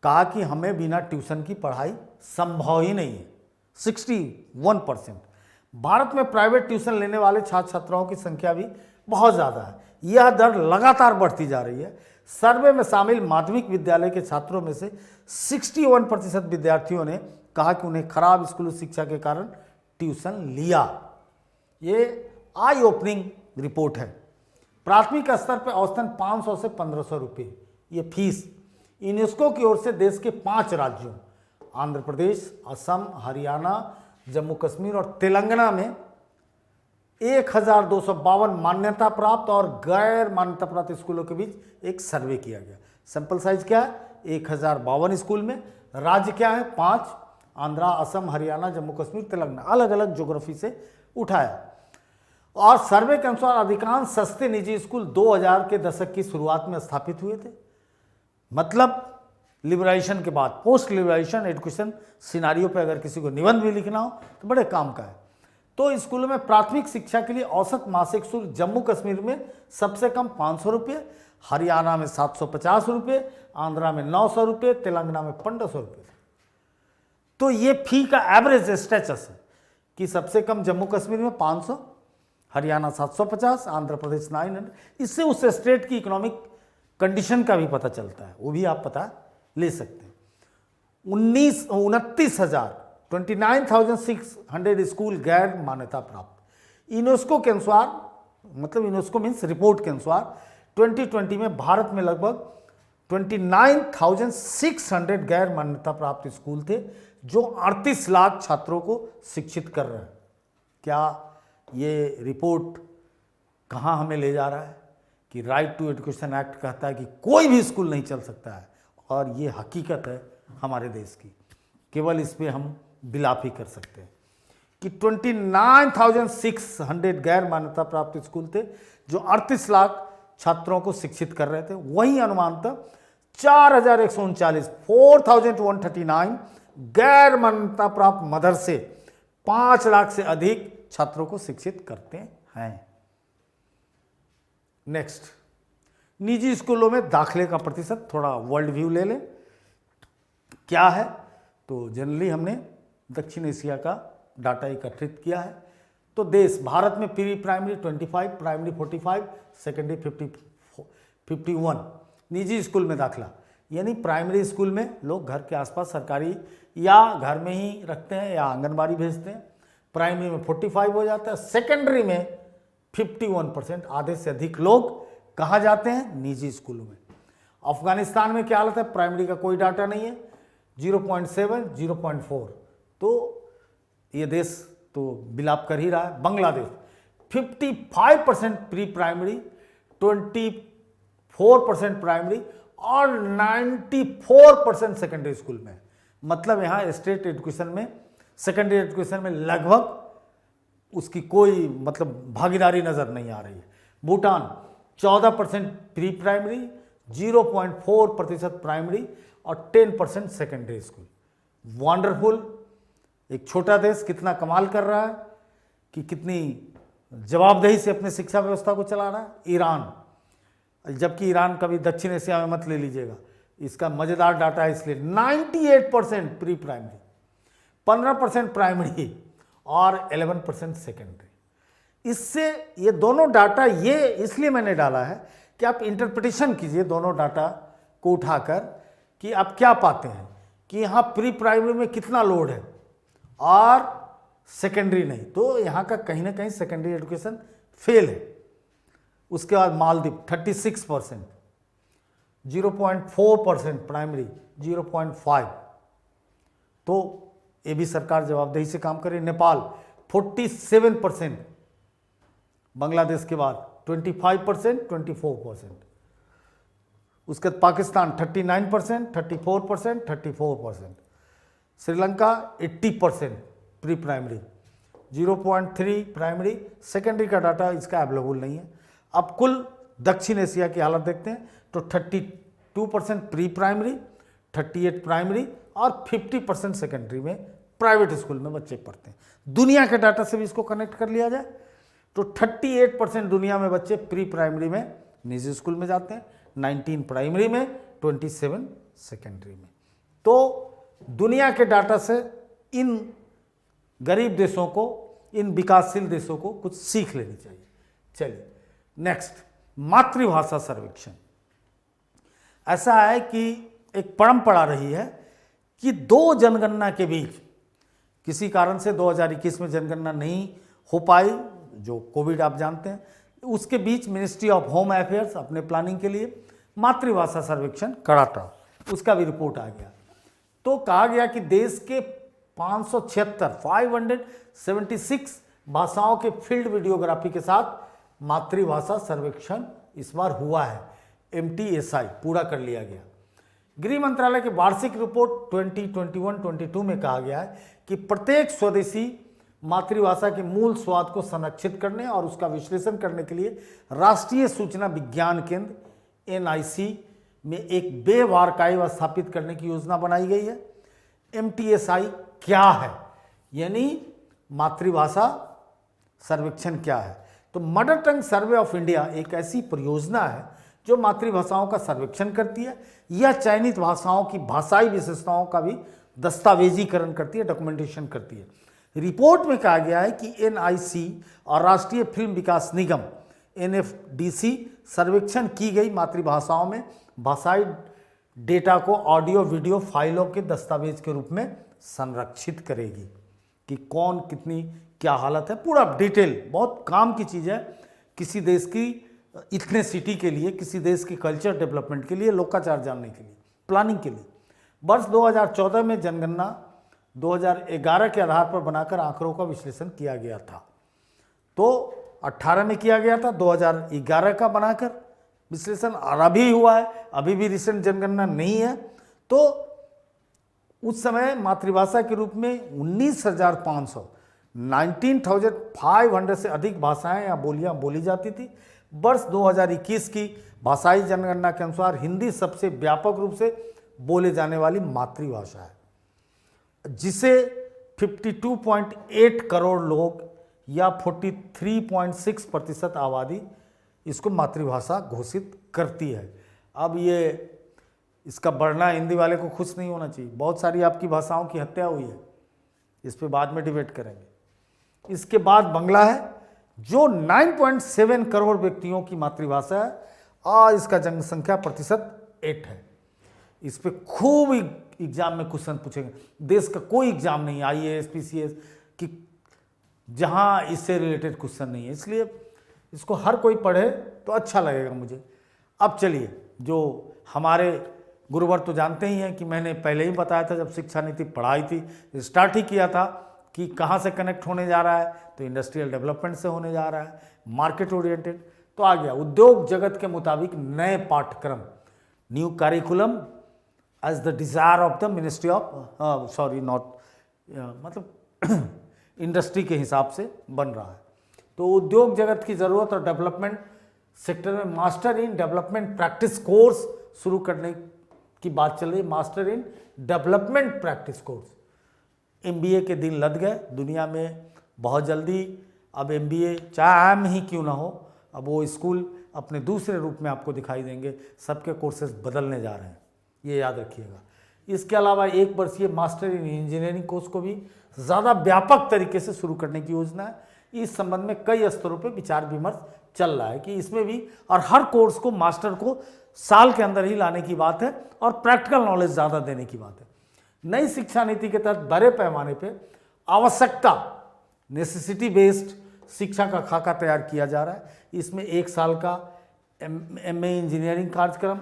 कहा कि हमें बिना ट्यूशन की पढ़ाई संभव ही नहीं है। 61%। भारत में प्राइवेट ट्यूशन लेने वाले छात्र छात्राओं की संख्या भी बहुत ज़्यादा है। यह दर लगातार बढ़ती जा रही है। सर्वे में शामिल माध्यमिक विद्यालय के छात्रों में से 61% विद्यार्थियों ने कहा कि उन्हें खराब स्कूली शिक्षा के कारण ट्यूशन लिया। ये आई ओपनिंग रिपोर्ट है। प्राथमिक स्तर पर औसतन 500 से 1500 रुपये ये फीस यूनेस्को की ओर से देश के 5 राज्यों आंध्र प्रदेश, असम, हरियाणा, जम्मू कश्मीर और तेलंगाना में 1252 मान्यता प्राप्त और गैर मान्यता प्राप्त स्कूलों के बीच एक सर्वे किया गया। सैंपल साइज क्या है? 1052 स्कूल में। राज्य क्या है? 5, आंध्रा, असम, हरियाणा, जम्मू कश्मीर, तेलंगाना, अलग अलग ज्योग्राफी से उठाया। और सर्वे के अनुसार अधिकांश सस्ते निजी स्कूल 2000 के दशक की शुरुआत में स्थापित हुए थे। मतलब लिबरलाइजेशन के बाद, पोस्ट लिबरलाइजेशन एजुकेशन सिनारियो पे अगर किसी को निबंध भी लिखना हो तो बड़े काम का है। तो स्कूलों में प्राथमिक शिक्षा के लिए औसत मासिक शुल्क जम्मू कश्मीर में सबसे कम 500 रुपये, हरियाणा में 750 रुपये, आंध्रा में 900 रुपये, तेलंगाना में 1500 रुपये। तो ये फी का एवरेज स्टेटस है कि सबसे कम जम्मू कश्मीर में 500, हरियाणा 750, आंध्र प्रदेश 900। इससे उस स्टेट की इकोनॉमिक कंडीशन का भी पता चलता है, वो भी आप पता ले सकते हैं। 29,600 स्कूल गैर मान्यता प्राप्त, यूनेस्को के अनुसार, मतलब यूनेस्को मीन्स रिपोर्ट के अनुसार 2020 में भारत में लगभग 29,600 गैर मान्यता प्राप्त स्कूल थे जो 38 लाख छात्रों को शिक्षित कर रहे हैं। क्या ये रिपोर्ट कहाँ हमें ले जा रहा है कि राइट टू एजुकेशन एक्ट कहता है कि कोई भी स्कूल नहीं चल सकता है, और ये हकीकत है हमारे देश की, केवल इस पे हम बिलाप ही कर सकते हैं कि 29,600 गैर मान्यता प्राप्त स्कूल थे जो 38 लाख छात्रों को शिक्षित कर रहे थे। वहीं अनुमानतः 4,139 गैर मान्यता प्राप्त मदरसे 5 लाख से अधिक छात्रों को शिक्षित करते हैं। नेक्स्ट, निजी स्कूलों में दाखिले का प्रतिशत, थोड़ा वर्ल्ड व्यू ले लें क्या है। तो जनरली हमने दक्षिण एशिया का डाटा एकत्रित किया है। तो देश भारत में प्री प्राइमरी 25, प्राइमरी 45, सेकेंडरी 51 निजी स्कूल में दाखिला, यानी प्राइमरी स्कूल में लोग घर के आसपास सरकारी या घर में ही रखते हैं या आंगनबाड़ी भेजते हैं। प्राइमरी में 45 हो जाता है, सेकेंडरी में 51%, आधे से अधिक लोग कहाँ जाते हैं? निजी स्कूलों में। अफगानिस्तान में क्या हालत है? प्राइमरी का कोई डाटा नहीं है, 0.7, 0.4, तो ये देश तो बिलाप कर ही रहा है। बांग्लादेश 55% प्री प्राइमरी, 24% प्राइमरी और 94% सेकेंडरी स्कूल में। मतलब यहाँ स्टेट एजुकेशन में, सेकेंडरी एजुकेशन में लगभग उसकी कोई मतलब भागीदारी नज़र नहीं आ रही है। भूटान 14% प्री प्राइमरी, 0.4% प्राइमरी और 10% सेकेंडरी स्कूल। वंडरफुल, एक छोटा देश कितना कमाल कर रहा है कि कितनी जवाबदेही से अपने शिक्षा व्यवस्था को चला रहा है। ईरान, जबकि ईरान कभी दक्षिण एशिया में मत ले लीजिएगा, इसका मज़ेदार डाटा है इसलिए 98% प्री प्राइमरी, 15% प्राइमरी और 11% सेकेंडरी। इससे ये दोनों डाटा, ये इसलिए मैंने डाला है कि आप इंटरप्रिटेशन कीजिए दोनों डाटा को उठाकर कि आप क्या पाते हैं कि यहाँ प्री प्राइमरी में कितना लोड है और सेकेंडरी नहीं, तो यहाँ का कहीं ना कहीं सेकेंडरी एजुकेशन फेल है। उसके बाद मालदीव 36%, 0.4% प्राइमरी, 0.5, तो ये भी सरकार जवाबदेही से काम करे। नेपाल 47%, बांग्लादेश के बाद 25%, 24%। उसके बाद Pakistan 39%, 34%, 34%। Sri Lanka 80% pre primary, 0.3 primary, secondary का डाटा इसका अवेलेबल नहीं है। अब कुल दक्षिण एशिया की हालत देखते हैं तो 32% प्री प्राइमरी, 38 प्राइमरी और 50% सेकेंडरी में प्राइवेट स्कूल में बच्चे पढ़ते हैं। दुनिया के डाटा से भी इसको कनेक्ट कर लिया जाए तो 38% दुनिया में बच्चे प्री प्राइमरी में निजी स्कूल में जाते हैं, 19 प्राइमरी में, 27 सेकेंडरी में। तो दुनिया के डाटा से इन गरीब देशों को, इन विकासशील देशों को कुछ सीख लेनी चाहिए। चलिए नेक्स्ट, मातृभाषा सर्वेक्षण। ऐसा है कि एक परंपरा रही है कि दो जनगणना के बीच किसी कारण से 2021 में जनगणना नहीं हो पाई, जो कोविड आप जानते हैं, उसके बीच मिनिस्ट्री ऑफ होम अफेयर्स अपने प्लानिंग के लिए मातृभाषा सर्वेक्षण कराता, उसका भी रिपोर्ट आ गया। तो कहा गया कि देश के 576 भाषाओं के फील्ड वीडियोग्राफी के साथ मातृभाषा सर्वेक्षण इस बार हुआ है। MTSI पूरा कर लिया गया। गृह मंत्रालय की वार्षिक रिपोर्ट 2021-22 में कहा गया है कि प्रत्येक स्वदेशी मातृभाषा के मूल स्वाद को संरक्षित करने और उसका विश्लेषण करने के लिए राष्ट्रीय सूचना विज्ञान केंद्र NIC में एक वेब आर्काइव स्थापित करने की योजना बनाई गई है। MTSI क्या है, यानी मातृभाषा सर्वेक्षण क्या है? तो mother tongue survey of India एक ऐसी परियोजना है जो मातृभाषाओं का सर्वेक्षण करती है। यह चयनित भाषाओं की भाषाई विशेषताओं का भी दस्तावेजीकरण करती है, डॉक्यूमेंटेशन करती है। रिपोर्ट में कहा गया है कि NIC और राष्ट्रीय फिल्म विकास निगम NFDC सर्वेक्षण की गई मातृभाषाओं में भाषाई डेटा को ऑडियो वीडियो फाइलों के दस्तावेज के रूप में संरक्षित करेगी कि कौन कितनी क्या हालत है, पूरा डिटेल, बहुत काम की चीज़ है किसी देश की इतने सिटी के लिए, किसी देश की कल्चर डेवलपमेंट के लिए, लोकाचार जानने के लिए, प्लानिंग के लिए। वर्ष 2014 में जनगणना 2011 के आधार पर बनाकर आंकड़ों का विश्लेषण किया गया था। तो 18 में किया गया था, 2011 का बनाकर विश्लेषण और अभी हुआ है, अभी भी रिसेंट जनगणना नहीं है। तो उस समय मातृभाषा के रूप में 19,500 से अधिक भाषाएं या बोलियां बोली जाती थी। वर्ष 2021 की भाषाई जनगणना के अनुसार हिंदी सबसे व्यापक रूप से बोले जाने वाली मातृभाषा है, जिसे 52.8 करोड़ लोग या 43.6% आबादी इसको मातृभाषा घोषित करती है। अब ये इसका बढ़ना हिंदी वाले को खुश नहीं होना चाहिए। बहुत सारी आपकी भाषाओं की हत्या हुई है, इस पे बाद में डिबेट करेंगे। इसके बाद बांग्ला है, जो 9.7 करोड़ व्यक्तियों की मातृभाषा है और इसका जनसंख्या प्रतिशत 8 है। इस पे खूब एग्जाम में क्वेश्चन पूछेंगे। देश का कोई एग्जाम नहीं, IAS PCS कि जहाँ इससे रिलेटेड क्वेश्चन नहीं है, इसलिए इसको हर कोई पढ़े तो अच्छा लगेगा मुझे। अब चलिए, जो हमारे गुरुवर तो जानते ही हैं कि मैंने पहले ही बताया था, जब शिक्षा नीति पढ़ाई थी, स्टार्ट ही किया था कि कहाँ से कनेक्ट होने जा रहा है, तो इंडस्ट्रियल डेवलपमेंट से होने जा रहा है, मार्केट ओरिएंटेड। तो आ गया उद्योग जगत के मुताबिक नए पाठ्यक्रम, new curriculum as the desire of the ministry of मतलब इंडस्ट्री के हिसाब से बन रहा है। तो उद्योग जगत की ज़रूरत और डेवलपमेंट सेक्टर में master in development practice course शुरू करने की बात चल रही है। Master in development practice course, MBA के दिन लद गए दुनिया में बहुत जल्दी। अब MBA चाहे आम ही क्यों ना हो, अब वो स्कूल अपने दूसरे रूप में आपको दिखाई देंगे। सबके कोर्सेज बदलने जा रहे हैं, ये याद रखिएगा। इसके अलावा 1 वर्षीय मास्टर इन इंजीनियरिंग कोर्स को भी ज़्यादा व्यापक तरीके से शुरू करने की योजना है। इस संबंध में कई स्तरों पर विचार विमर्श चल रहा है कि इसमें भी, और हर कोर्स को मास्टर को साल के अंदर ही लाने की बात है और प्रैक्टिकल नॉलेज ज़्यादा देने की बात है। नई शिक्षा नीति के तहत बड़े पैमाने पे आवश्यकता नेसेसिटी बेस्ड शिक्षा का खाका तैयार किया जा रहा है। इसमें 1 साल का MA इंजीनियरिंग कार्यक्रम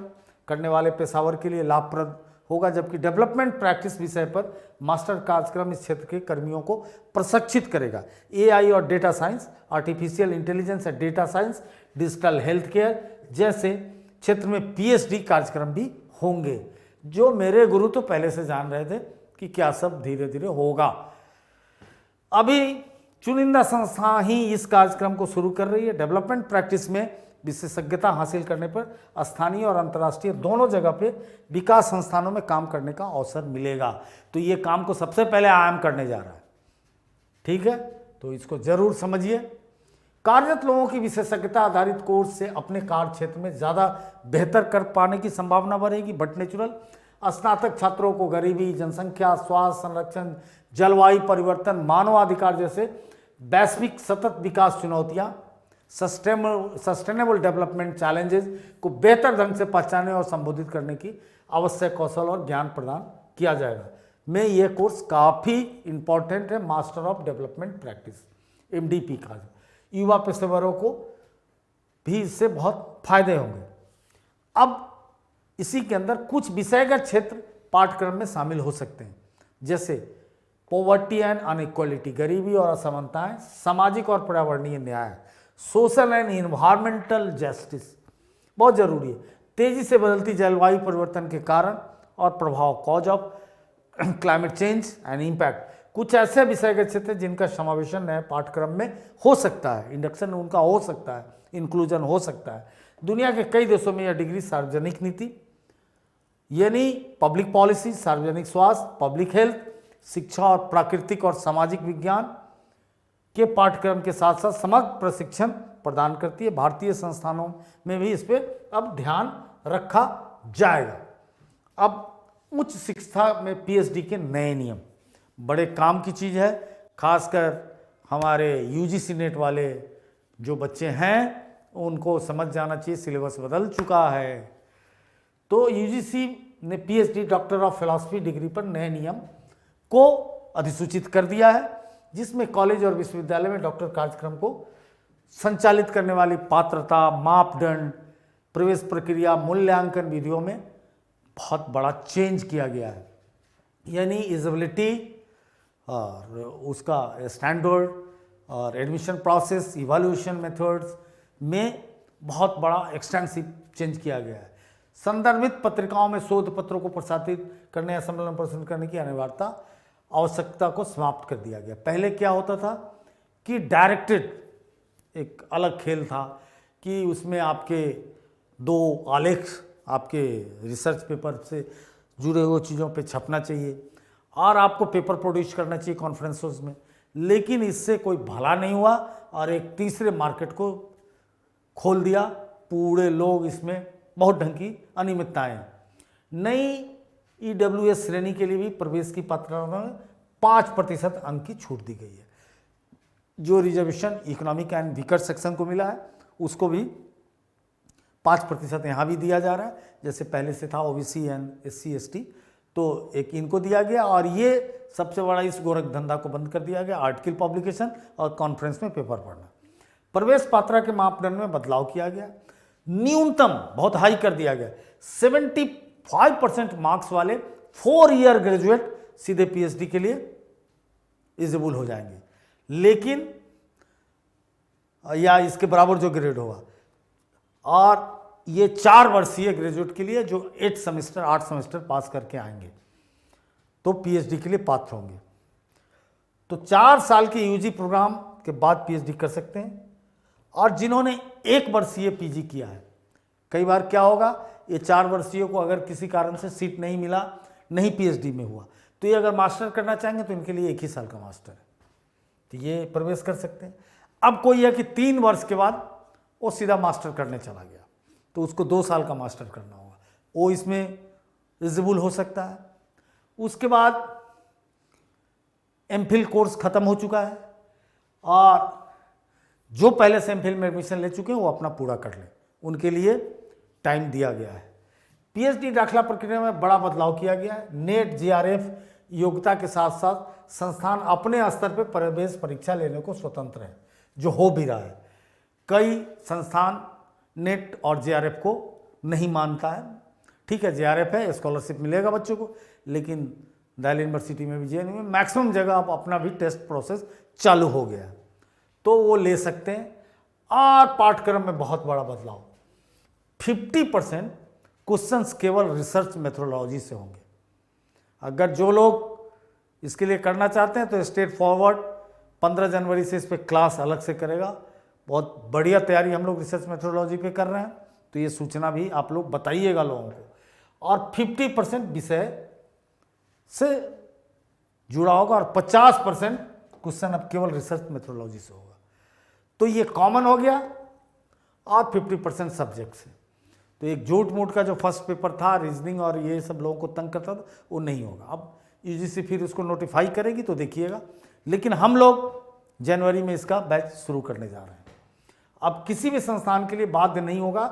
करने वाले पेशावर के लिए लाभप्रद होगा, जबकि डेवलपमेंट प्रैक्टिस विषय पर मास्टर कार्यक्रम इस क्षेत्र के कर्मियों को प्रशिक्षित करेगा। AI और data science, artificial intelligence and data science, digital health care जैसे क्षेत्र में PhD कार्यक्रम भी होंगे, जो मेरे गुरु तो पहले से जान रहे थे कि क्या सब धीरे धीरे होगा। अभी चुनिंदा संस्था ही इस कार्यक्रम को शुरू कर रही है। डेवलपमेंट प्रैक्टिस में विशेषज्ञता हासिल करने पर स्थानीय और अंतर्राष्ट्रीय दोनों जगह पे विकास संस्थानों में काम करने का अवसर मिलेगा। तो ये काम को सबसे पहले IIM करने जा रहा है, ठीक है, तो इसको जरूर समझिए। कार्यरत लोगों की विशेषज्ञता आधारित कोर्स से अपने कार्य क्षेत्र में ज़्यादा बेहतर कर पाने की संभावना बढ़ेगी। बट नेचुरल स्नातक छात्रों को गरीबी, जनसंख्या, स्वास्थ्य संरक्षण, जलवायु परिवर्तन, मानवाधिकार जैसे वैश्विक सतत विकास चुनौतियां, सस्टेनेबल डेवलपमेंट चैलेंजेस को बेहतर ढंग से पहचानने और संबोधित करने की आवश्यक कौशल और ज्ञान प्रदान किया जाएगा। में यह कोर्स काफ़ी इंपॉर्टेंट है। Master of development practice, MDP का युवा पेशेवरों को भी इससे बहुत फायदे होंगे। अब इसी के अंदर कुछ विषयगत क्षेत्र पाठ्यक्रम में शामिल हो सकते हैं, जैसे पॉवर्टी एंड अनइक्वालिटी, गरीबी और असमानताएं, सामाजिक और पर्यावरणीय न्याय, सोशल एंड इन्वायरमेंटल जस्टिस बहुत जरूरी है। तेजी से बदलती जलवायु परिवर्तन के कारण और प्रभाव, cause of climate change and impact, कुछ ऐसे विषयगत क्षेत्र जिनका समावेशन नए पाठ्यक्रम में हो सकता है, इंडक्शन उनका हो सकता है, इंक्लूजन हो सकता है। दुनिया के कई देशों में यह डिग्री सार्वजनिक नीति यानी पब्लिक पॉलिसी, सार्वजनिक स्वास्थ्य, पब्लिक हेल्थ, शिक्षा और प्राकृतिक और सामाजिक विज्ञान के पाठ्यक्रम के साथ साथ समग्र प्रशिक्षण प्रदान करती है। भारतीय संस्थानों में भी इस पर अब ध्यान रखा जाएगा। अब उच्च शिक्षा में PhD के नए नियम बड़े काम की चीज़ है, खासकर हमारे UGC नेट वाले जो बच्चे हैं उनको समझ जाना चाहिए, सिलेबस बदल चुका है। तो UGC ने PhD doctor of philosophy degree पर नए नियम को अधिसूचित कर दिया है, जिसमें कॉलेज और विश्वविद्यालय में डॉक्टर कार्यक्रम को संचालित करने वाली पात्रता, मापदंड, प्रवेश प्रक्रिया, मूल्यांकन विधियों में बहुत बड़ा चेंज किया गया है। यानी इलिजिबिलिटी और उसका स्टैंडर्ड और एडमिशन प्रोसेस, इवैल्यूएशन मेथड्स में बहुत बड़ा एक्सटेंसिव चेंज किया गया है। संदर्भित पत्रिकाओं में शोध पत्रों को प्रसारित करने या सम्मेलन प्रसारित करने की अनिवार्यता आवश्यकता को समाप्त कर दिया गया। पहले क्या होता था कि डायरेक्टेड एक अलग खेल था कि उसमें आपके 2 आलेख आपके रिसर्च पेपर से जुड़े हुए चीज़ों पे छपना चाहिए और आपको पेपर प्रोड्यूस करना चाहिए कॉन्फ्रेंसों में, लेकिन इससे कोई भला नहीं हुआ और एक तीसरे मार्केट को खोल दिया। पूरे लोग इसमें बहुत ढंग की अनियमितताएं। नई EWS श्रेणी के लिए भी प्रवेश की पात्रता में 5% अंक की छूट दी गई है। जो reservation economic and weaker section को मिला है उसको भी 5% यहाँ भी दिया जा रहा है। जैसे पहले से था OBC एंड SC ST, तो एक इनको दिया गया और ये सबसे बड़ा इस गोरख धंधा को बंद कर दिया गया। आर्टिकल पब्लिकेशन और कॉन्फ्रेंस में पेपर पढ़ना। प्रवेश पात्रता के मापदंड में बदलाव किया गया। न्यूनतम बहुत हाई कर दिया गया। 75% मार्क्स वाले 4 ईयर ग्रेजुएट सीधे PhD के लिए एलिजिबल हो जाएंगे, लेकिन या इसके बराबर जो ग्रेड होगा, और ये 4 वर्षीय ग्रेजुएट के लिए जो 8 सेमेस्टर पास करके आएंगे तो PhD के लिए पात्र होंगे। तो 4 साल के UG प्रोग्राम के बाद PhD कर सकते हैं। और जिन्होंने 1 वर्षीय PG किया है, कई बार क्या होगा, ये 4 वर्षीय को अगर किसी कारण से सीट नहीं मिला, नहीं PhD में हुआ, तो ये अगर मास्टर करना चाहेंगे तो इनके लिए 1 ही साल का मास्टर है, तो ये प्रवेश कर सकते हैं। अब कोई है कि 3 वर्ष के बाद वो सीधा मास्टर करने चला गया, तो उसको 2 साल का मास्टर करना होगा, वो इसमें एलिजिबल हो सकता है। उसके बाद MPhil कोर्स खत्म हो चुका है और जो पहले से MPhil में एडमिशन ले चुके हैं वो अपना पूरा कर लें, उनके लिए टाइम दिया गया है। PhD दाखिला प्रक्रिया में बड़ा बदलाव किया गया है। नेट JRF योग्यता के साथ साथ संस्थान अपने स्तर पर प्रवेश परीक्षा लेने को स्वतंत्र है, जो हो भी रहा है। कई संस्थान नेट और JRF को नहीं मानता है। ठीक है, JRF है, स्कॉलरशिप मिलेगा बच्चों को, लेकिन दिल्ली यूनिवर्सिटी में भी JNU में मैक्सिमम जगह आप अपना भी टेस्ट प्रोसेस चालू हो गया, तो वो ले सकते हैं। और पाठ्यक्रम में बहुत बड़ा बदलाव, 50% क्वेश्चंस केवल रिसर्च मेथोडोलॉजी से होंगे। अगर जो लोग इसके लिए करना चाहते हैं तो स्ट्रेट फॉरवर्ड 15 जनवरी से इस पर क्लास अलग से करेगा। बहुत बढ़िया तैयारी हम लोग रिसर्च मेथोडोलॉजी पे कर रहे हैं, तो ये सूचना भी आप लोग बताइएगा लोगों को। और 50% विषय से जुड़ा होगा और 50% क्वेश्चन अब केवल रिसर्च मेथोडोलॉजी से होगा। तो ये कॉमन हो गया और 50% सब्जेक्ट से। तो एक झूठ मूठ का जो फर्स्ट पेपर था रीजनिंग और ये सब लोगों को तंग करता था, वो नहीं होगा। अब UGC फिर उसको नोटिफाई करेगी तो देखिएगा, लेकिन हम लोग जनवरी में इसका बैच शुरू करने जा रहे हैं। अब किसी भी संस्थान के लिए बाध्य नहीं होगा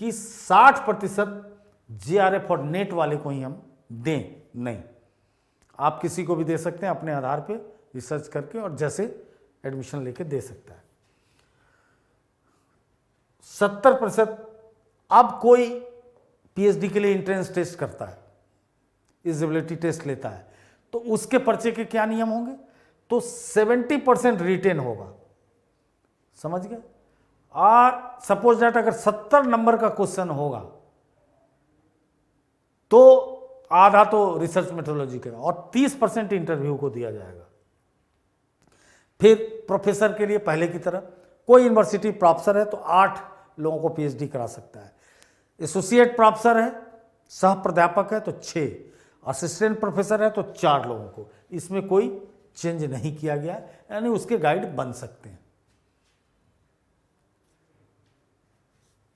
कि 60% JRF और नेट वाले को ही हम दें, नहीं, आप किसी को भी दे सकते हैं अपने आधार पे रिसर्च करके, और जैसे एडमिशन लेके दे सकता है। 70% अब कोई PhD के लिए एंट्रेंस टेस्ट करता है, एलिजिबिलिटी टेस्ट लेता है, तो उसके पर्चे के क्या नियम होंगे, तो 70% रिटेन होगा, समझ गए। और सपोज दैट अगर 70 नंबर का क्वेश्चन होगा तो आधा तो रिसर्च मेथोडोलॉजी का और 30% इंटरव्यू को दिया जाएगा। फिर प्रोफेसर के लिए पहले की तरह कोई यूनिवर्सिटी प्रोफेसर है तो 8 लोगों को PhD करा सकता है। एसोसिएट प्रोफेसर है, सह प्राध्यापक है तो 6, असिस्टेंट प्रोफेसर है तो 4 लोगों को। इसमें कोई चेंज नहीं किया गया, यानी उसके गाइड बन सकते हैं।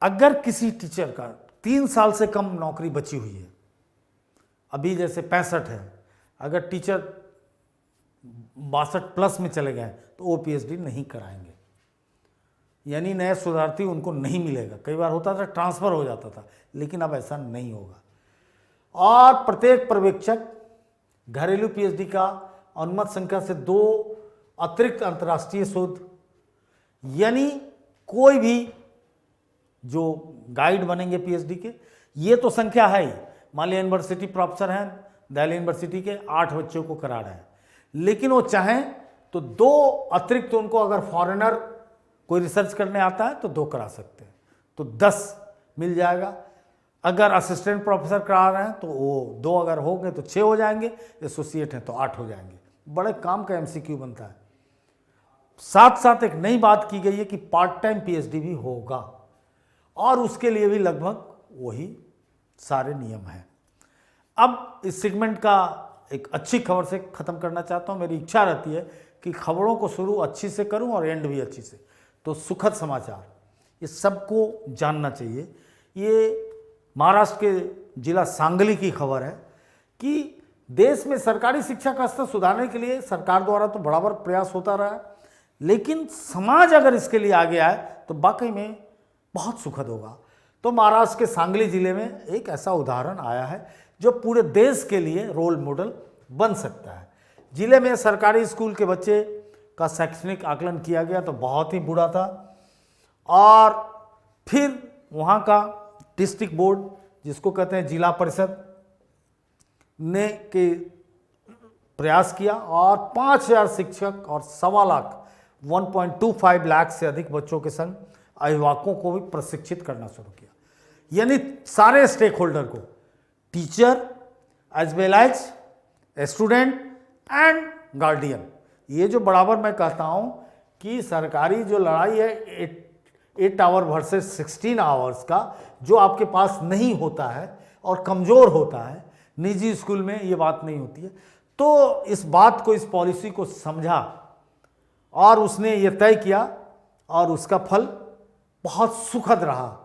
अगर किसी टीचर का 3 साल से कम नौकरी बची हुई है, अभी जैसे 65 है, अगर टीचर 62+ में चले गए तो वो PhD नहीं कराएंगे, यानी नए शोधार्थी उनको नहीं मिलेगा। कई बार होता था ट्रांसफ़र हो जाता था, लेकिन अब ऐसा नहीं होगा। और प्रत्येक पर्यवेक्षक घरेलू PhD का अनुमत संख्या से 2 अतिरिक्त अंतर्राष्ट्रीय शोध, यानी कोई भी जो गाइड बनेंगे पीएचडी के, ये तो संख्या है ही। मान लिया यूनिवर्सिटी प्रोफेसर हैं, दिल्ली यूनिवर्सिटी के 8 बच्चों को करा रहे हैं, लेकिन वो चाहें तो 2 अतिरिक्त उनको अगर फॉरेनर कोई रिसर्च करने आता है तो 2 करा सकते हैं, तो 10 मिल जाएगा। अगर असिस्टेंट प्रोफेसर करा रहे हैं तो वो 2 अगर हो गए तो 6 हो जाएंगे, एसोसिएट हैं तो 8 हो जाएंगे। बड़े काम का एमसीक्यू बनता है। साथ साथ एक नई बात की गई है कि पार्ट टाइम पीएचडी भी होगा, और उसके लिए भी लगभग वही सारे नियम हैं। अब इस सेगमेंट का एक अच्छी खबर से ख़त्म करना चाहता हूँ। मेरी इच्छा रहती है कि खबरों को शुरू अच्छी से करूँ और एंड भी अच्छी से। तो सुखद समाचार, ये सबको जानना चाहिए। ये महाराष्ट्र के जिला सांगली की खबर है कि देश में सरकारी शिक्षा का स्तर सुधारने के लिए सरकार द्वारा तो बराबर प्रयास होता रहा है, लेकिन समाज अगर इसके लिए आगे आए तो वाकई में बहुत सुखद होगा। तो महाराष्ट्र के सांगली जिले में एक ऐसा उदाहरण आया है जो पूरे देश के लिए रोल मॉडल बन सकता है। जिले में सरकारी स्कूल के बच्चे का शैक्षणिक आकलन किया गया तो बहुत ही बुरा था, और फिर वहाँ का डिस्ट्रिक्ट बोर्ड, जिसको कहते हैं जिला परिषद, ने के प्रयास किया और 5,000 शिक्षक और 1.25 लाख 1.25 लाख से अधिक बच्चों के संग अभिभावकों को भी प्रशिक्षित करना शुरू किया। यानी सारे स्टेक होल्डर को, teacher as well as student and guardian. ये जो बराबर मैं कहता हूँ कि सरकारी जो लड़ाई है 8 आवर वर्सेस 16 आवर्स का, जो आपके पास नहीं होता है और कमज़ोर होता है, निजी स्कूल में ये बात नहीं होती है। तो इस बात को, इस पॉलिसी को समझा और उसने ये तय किया, और उसका फल बहुत सुखद रहा।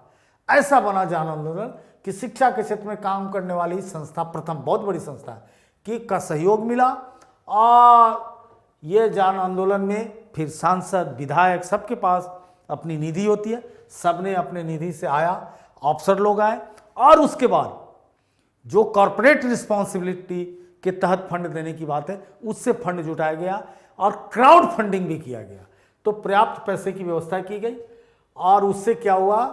ऐसा बना जन आंदोलन कि शिक्षा के क्षेत्र में काम करने वाली संस्था, प्रथम बहुत बड़ी संस्था की का सहयोग मिला, और ये जन आंदोलन में फिर सांसद, विधायक, सबके पास अपनी निधि होती है, सबने अपने निधि से आया, अफसर लोग आए, और उसके बाद जो कॉर्पोरेट रिस्पॉन्सिबिलिटी के तहत फंड देने की बात है, उससे फंड जुटाया गया और क्राउड फंडिंग भी किया गया। तो पर्याप्त पैसे की व्यवस्था की गई, और उससे क्या हुआ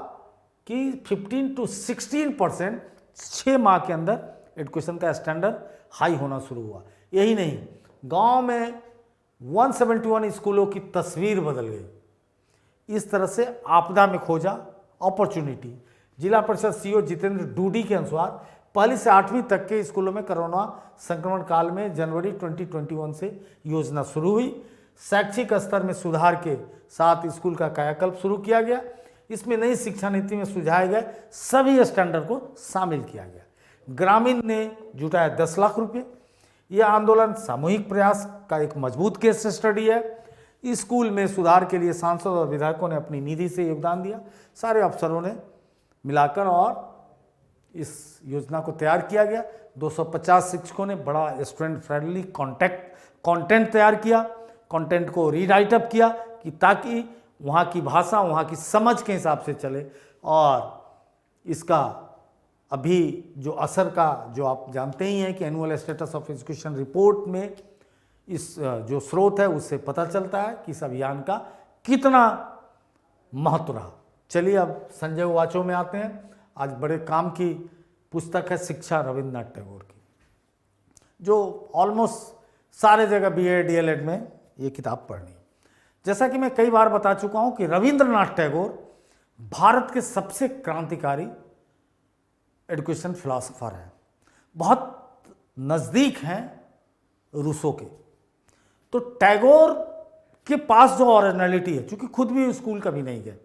कि 15 to 16% 6 माह के अंदर एजुकेशन का स्टैंडर्ड हाई होना शुरू हुआ। यही नहीं, गांव में 171 स्कूलों की तस्वीर बदल गई। इस तरह से आपदा में खोजा अपॉर्चुनिटी। जिला परिषद सीईओ जितेंद्र डूडी के अनुसार 1 से 8वीं तक के स्कूलों में कोरोना संक्रमण काल में जनवरी 2021 से योजना शुरू हुई। शैक्षिक स्तर में सुधार के साथ स्कूल का कायाकल्प शुरू किया गया। इसमें नई शिक्षा नीति में सुझाए गए सभी स्टैंडर्ड को शामिल किया गया। ग्रामीण ने जुटाया 10 लाख रुपये। यह आंदोलन सामूहिक प्रयास का एक मजबूत केस स्टडी है। स्कूल में सुधार के लिए सांसद और विधायकों ने अपनी निधि से योगदान दिया, सारे अफसरों ने मिलाकर, और इस योजना को तैयार किया गया। 250 शिक्षकों ने बड़ा स्टूडेंट फ्रेंडली कंटेंट तैयार किया, कंटेंट को रीराइट अप किया कि ताकि वहाँ की भाषा, वहाँ की समझ के हिसाब से चले। और इसका अभी जो असर का, जो आप जानते ही हैं कि annual status of education report में इस जो स्रोत है उससे पता चलता है कि इस अभियान का कितना महत्व रहा। चलिए अब संजय वाचों में आते हैं। आज बड़े काम की पुस्तक है शिक्षा रविंद्रनाथ टैगोर की, जो ऑलमोस्ट सारे जगह बीएड डीएलएड में ये किताब पढ़नी है। जैसा कि मैं कई बार बता चुका हूँ कि रविंद्रनाथ टैगोर भारत के सबसे क्रांतिकारी एजुकेशन फिलॉसफर हैं, बहुत नज़दीक हैं रूसो के। तो टैगोर के पास जो ओरिजिनलिटी है, चूँकि खुद भी स्कूल कभी नहीं गए,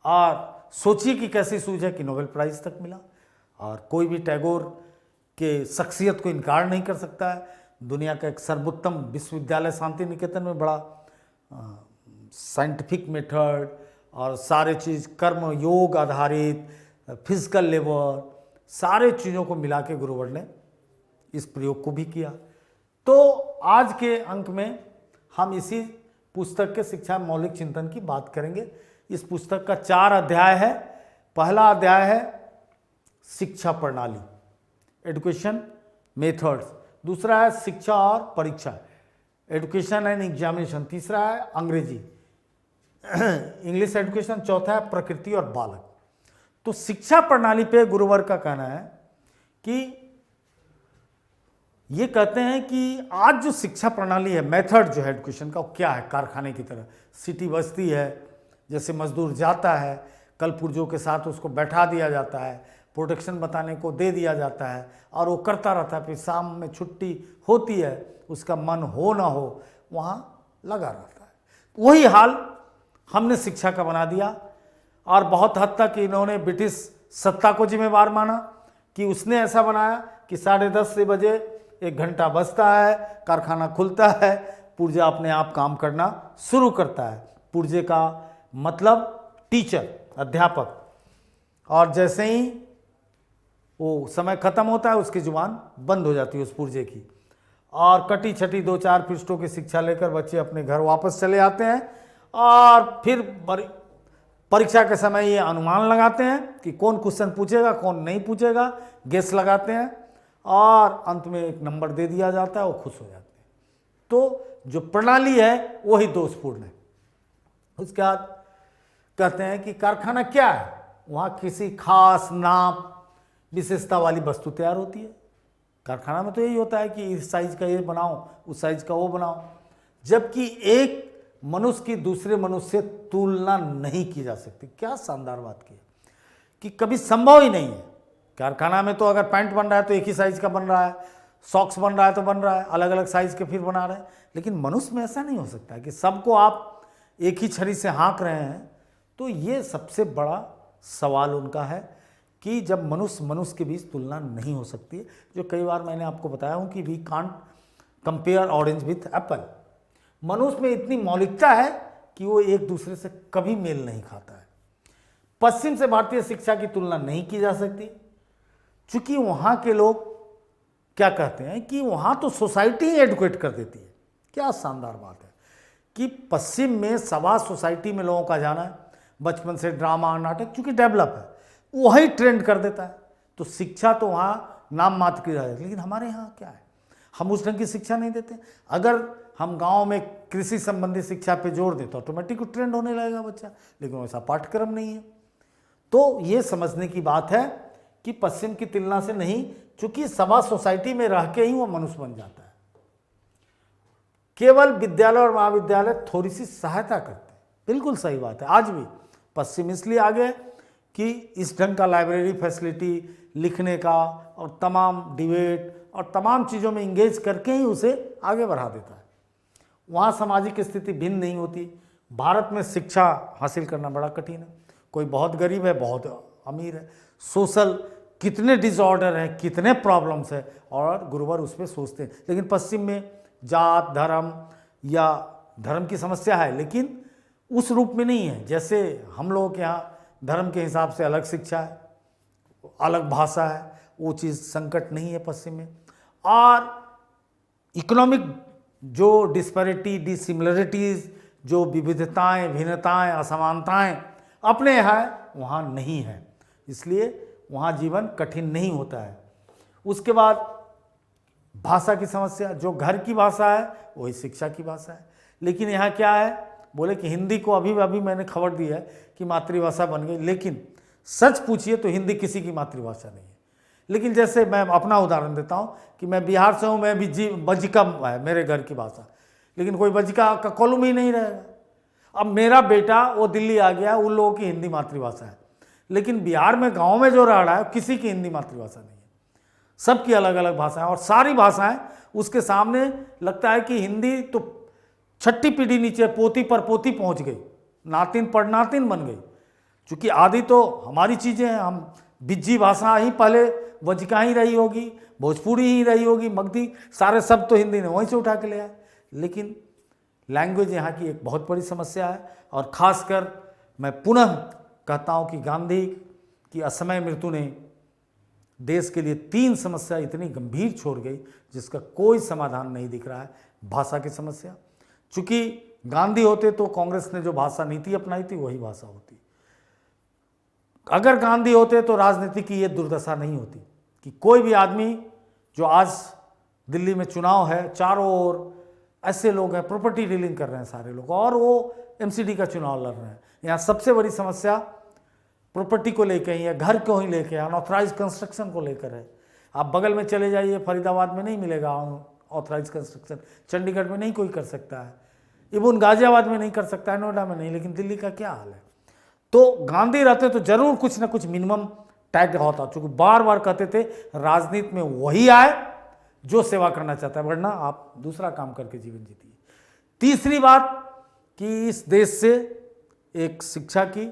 और सोचिए कि कैसी सूझ है कि नोबेल प्राइज़ तक मिला, और कोई भी टैगोर के शख्सियत को इनकार नहीं कर सकता है। दुनिया का एक सर्वोत्तम विश्वविद्यालय शांति निकेतन में बड़ा साइंटिफिक मेथड और सारे चीज़ कर्म योग आधारित, फिजिकल लेबर, सारे चीज़ों को मिला के गुरुवर ने इस प्रयोग को भी किया। तो आज के अंक में हम इसी पुस्तक के शिक्षा मौलिक चिंतन की बात करेंगे। इस पुस्तक का 4 अध्याय है। पहला अध्याय है शिक्षा प्रणाली, एजुकेशन मेथड्स। दूसरा है शिक्षा और परीक्षा, एजुकेशन एंड एग्जामिनेशन, तीसरा है अंग्रेजी, इंग्लिश एजुकेशन, चौथा है प्रकृति और बालक। तो शिक्षा प्रणाली पे गुरुवर का कहना है कि ये कहते हैं कि आज जो शिक्षा प्रणाली है, मेथड जो है एजुकेशन का, वो क्या है, कारखाने की तरह सिटी बस्ती है, जैसे मजदूर जाता है, कल पुर्जों के साथ उसको बैठा दिया जाता है, प्रोटेक्शन बताने को दे दिया जाता है और वो करता रहता है, फिर शाम में छुट्टी होती है, उसका मन हो ना हो वहाँ लगा रहता है। वही हाल हमने शिक्षा का बना दिया और बहुत हद तक इन्होंने ब्रिटिश सत्ता को जिम्मेवार माना कि उसने ऐसा बनाया कि 10:30 बजे 1 घंटा बजता है, कारखाना खुलता है, पुर्जा अपने आप काम करना शुरू करता है। पुर्जे का मतलब टीचर, अध्यापक, और जैसे ही वो समय खत्म होता है उसकी जुबान बंद हो जाती है उस पुर्जे की, और कटी छटी 2-4 पृष्ठों की शिक्षा लेकर बच्चे अपने घर वापस चले आते हैं और फिर परीक्षा के समय ये अनुमान लगाते हैं कि कौन क्वेश्चन पूछेगा कौन नहीं पूछेगा, गेस लगाते हैं और अंत में एक नंबर दे दिया जाता है, वो खुश हो जाते हैं। तो जो प्रणाली है वही दोषपूर्ण है। उसके बाद कहते हैं कि कारखाना क्या है, वहाँ किसी खास नाप विशेषता वाली वस्तु तैयार होती है। कारखाना में तो यही होता है कि इस साइज का ये बनाओ, उस साइज का वो बनाओ, जबकि एक मनुष्य की दूसरे मनुष्य से तुलना नहीं की जा सकती। क्या शानदार बात की कि कभी संभव ही नहीं है। कारखाना में तो अगर पैंट बन रहा है तो एक ही साइज का बन रहा है, सॉक्स बन रहा है तो बन रहा है, अलग अलग साइज के फिर बना रहे हैं, लेकिन मनुष्य में ऐसा नहीं हो सकता कि सबको आप एक ही छड़ी से हाँक रहे हैं। तो ये सबसे बड़ा सवाल उनका है कि जब मनुष्य मनुष्य के बीच तुलना नहीं हो सकती है, जो कई बार मैंने आपको बताया हूँ कि we can't compare orange with apple. मनुष्य में इतनी मौलिकता है कि वो एक दूसरे से कभी मेल नहीं खाता है। पश्चिम से भारतीय शिक्षा की तुलना नहीं की जा सकती, चूंकि वहाँ के लोग क्या कहते हैं कि वहाँ तो सोसाइटी ही एडुकेट कर देती है। क्या शानदार बात है कि पश्चिम में सभा सोसाइटी में लोगों का जाना है, बचपन से ड्रामा नाटक चूंकि डेवलप है वही ट्रेंड कर देता है। तो शिक्षा तो वहाँ नाम मात्र की रह जाती है, लेकिन हमारे यहाँ क्या है, हम उस ढंग की शिक्षा नहीं देते। अगर हम गांव में कृषि संबंधी शिक्षा पे जोर दें तो ऑटोमेटिक ट्रेंड होने लगेगा बच्चा, लेकिन वैसा पाठ्यक्रम नहीं है। तो ये समझने की बात है कि पश्चिम की तुलना से नहीं, चूंकि सभा सोसाइटी में रह के ही वो मनुष्य बन जाता है। केवल विद्यालय और महाविद्यालय थोड़ी सी सहायता करते हैं, बिल्कुल सही बात है। आज भी पश्चिम इसलिए आगे कि इस ढंग का लाइब्रेरी फैसिलिटी, लिखने का और तमाम डिबेट और तमाम चीज़ों में इंगेज करके ही उसे आगे बढ़ा देता है। वहाँ सामाजिक स्थिति भिन्न नहीं होती। भारत में शिक्षा हासिल करना बड़ा कठिन है, कोई बहुत गरीब है, बहुत अमीर है, सोशल कितने डिसऑर्डर हैं, कितने प्रॉब्लम्स हैं, और गुरुवर उस पर सोचते हैं। लेकिन पश्चिम में जात धर्म या धर्म की समस्या है, लेकिन उस रूप में नहीं है। जैसे हम लोगों के यहाँ धर्म के हिसाब से अलग शिक्षा है, अलग भाषा है, वो चीज़ संकट नहीं है पश्चिम में। और इकोनॉमिक जो डिस्पैरिटी, डिसिमिलरिटीज़, जो विविधताएं, भिन्नताएं, असमानताएं अपने यहाँ वहाँ नहीं है, इसलिए वहाँ जीवन कठिन नहीं होता है। उसके बाद भाषा की समस्या, जो घर की भाषा है वही शिक्षा की भाषा है। लेकिन यहाँ क्या है, बोले कि हिंदी को अभी मैंने खबर दी है कि मातृभाषा बन गई, लेकिन सच पूछिए तो हिंदी किसी की मातृभाषा नहीं है। लेकिन जैसे मैं अपना उदाहरण देता हूँ कि मैं बिहार से हूँ, मैं भी बजिका है मेरे घर की भाषा, लेकिन कोई बजिका का कॉलम ही नहीं रहेगा। अब मेरा बेटा वो दिल्ली आ गया, उन लोगों की हिंदी मातृभाषा है, लेकिन बिहार में गाँव में जो रह रहा है किसी की हिंदी मातृभाषा नहीं है, सबकी अलग अलग भाषाएं, और सारी भाषाएं उसके सामने लगता है कि हिंदी तो 6ठी पीढ़ी नीचे पोती पर पोती पहुंच गई, नातिन पर नातिन बन गई। चूँकि आदि तो हमारी चीज़ें हैं, हम बिज्जी भाषा ही पहले वजिका ही रही होगी, भोजपुरी ही रही होगी, मगधी, सारे सब तो हिंदी ने वहीं से उठा के ले आए। लेकिन लैंग्वेज यहाँ की एक बहुत बड़ी समस्या है। और ख़ासकर मैं पुनः कहता हूँ कि गांधी की असमय मृत्यु ने देश के लिए 3 समस्या इतनी गंभीर छोड़ गई जिसका कोई समाधान नहीं दिख रहा है। भाषा की समस्या, चूँकि गांधी होते तो कांग्रेस ने जो भाषा नीति अपनाई थी वही भाषा होती, अगर गांधी होते तो राजनीति की ये दुर्दशा नहीं होती कि कोई भी आदमी, जो आज दिल्ली में चुनाव है, चारों ओर ऐसे लोग हैं, प्रॉपर्टी डीलिंग कर रहे हैं सारे लोग, और वो एमसीडी का चुनाव लड़ रहे हैं। यहाँ सबसे बड़ी समस्या प्रॉपर्टी को लेकर ही है, घर को ही लेकर, अनऑथराइज कंस्ट्रक्शन को लेकर है। आप बगल में चले जाइए, फरीदाबाद में नहीं मिलेगा ऑथराइज कंस्ट्रक्शन, चंडीगढ़ में नहीं कोई कर सकता है, इवन गाजियाबाद में नहीं कर सकता है, नोएडा में नहीं, लेकिन दिल्ली का क्या हाल है। तो गांधी रहते तो जरूर कुछ ना कुछ मिनिमम टैग होता, चूंकि बार बार कहते थे राजनीति में वही आए जो सेवा करना चाहता है, वरना आप दूसरा काम करके जीवन जीतिए। तीसरी बात कि इस देश से एक शिक्षा की,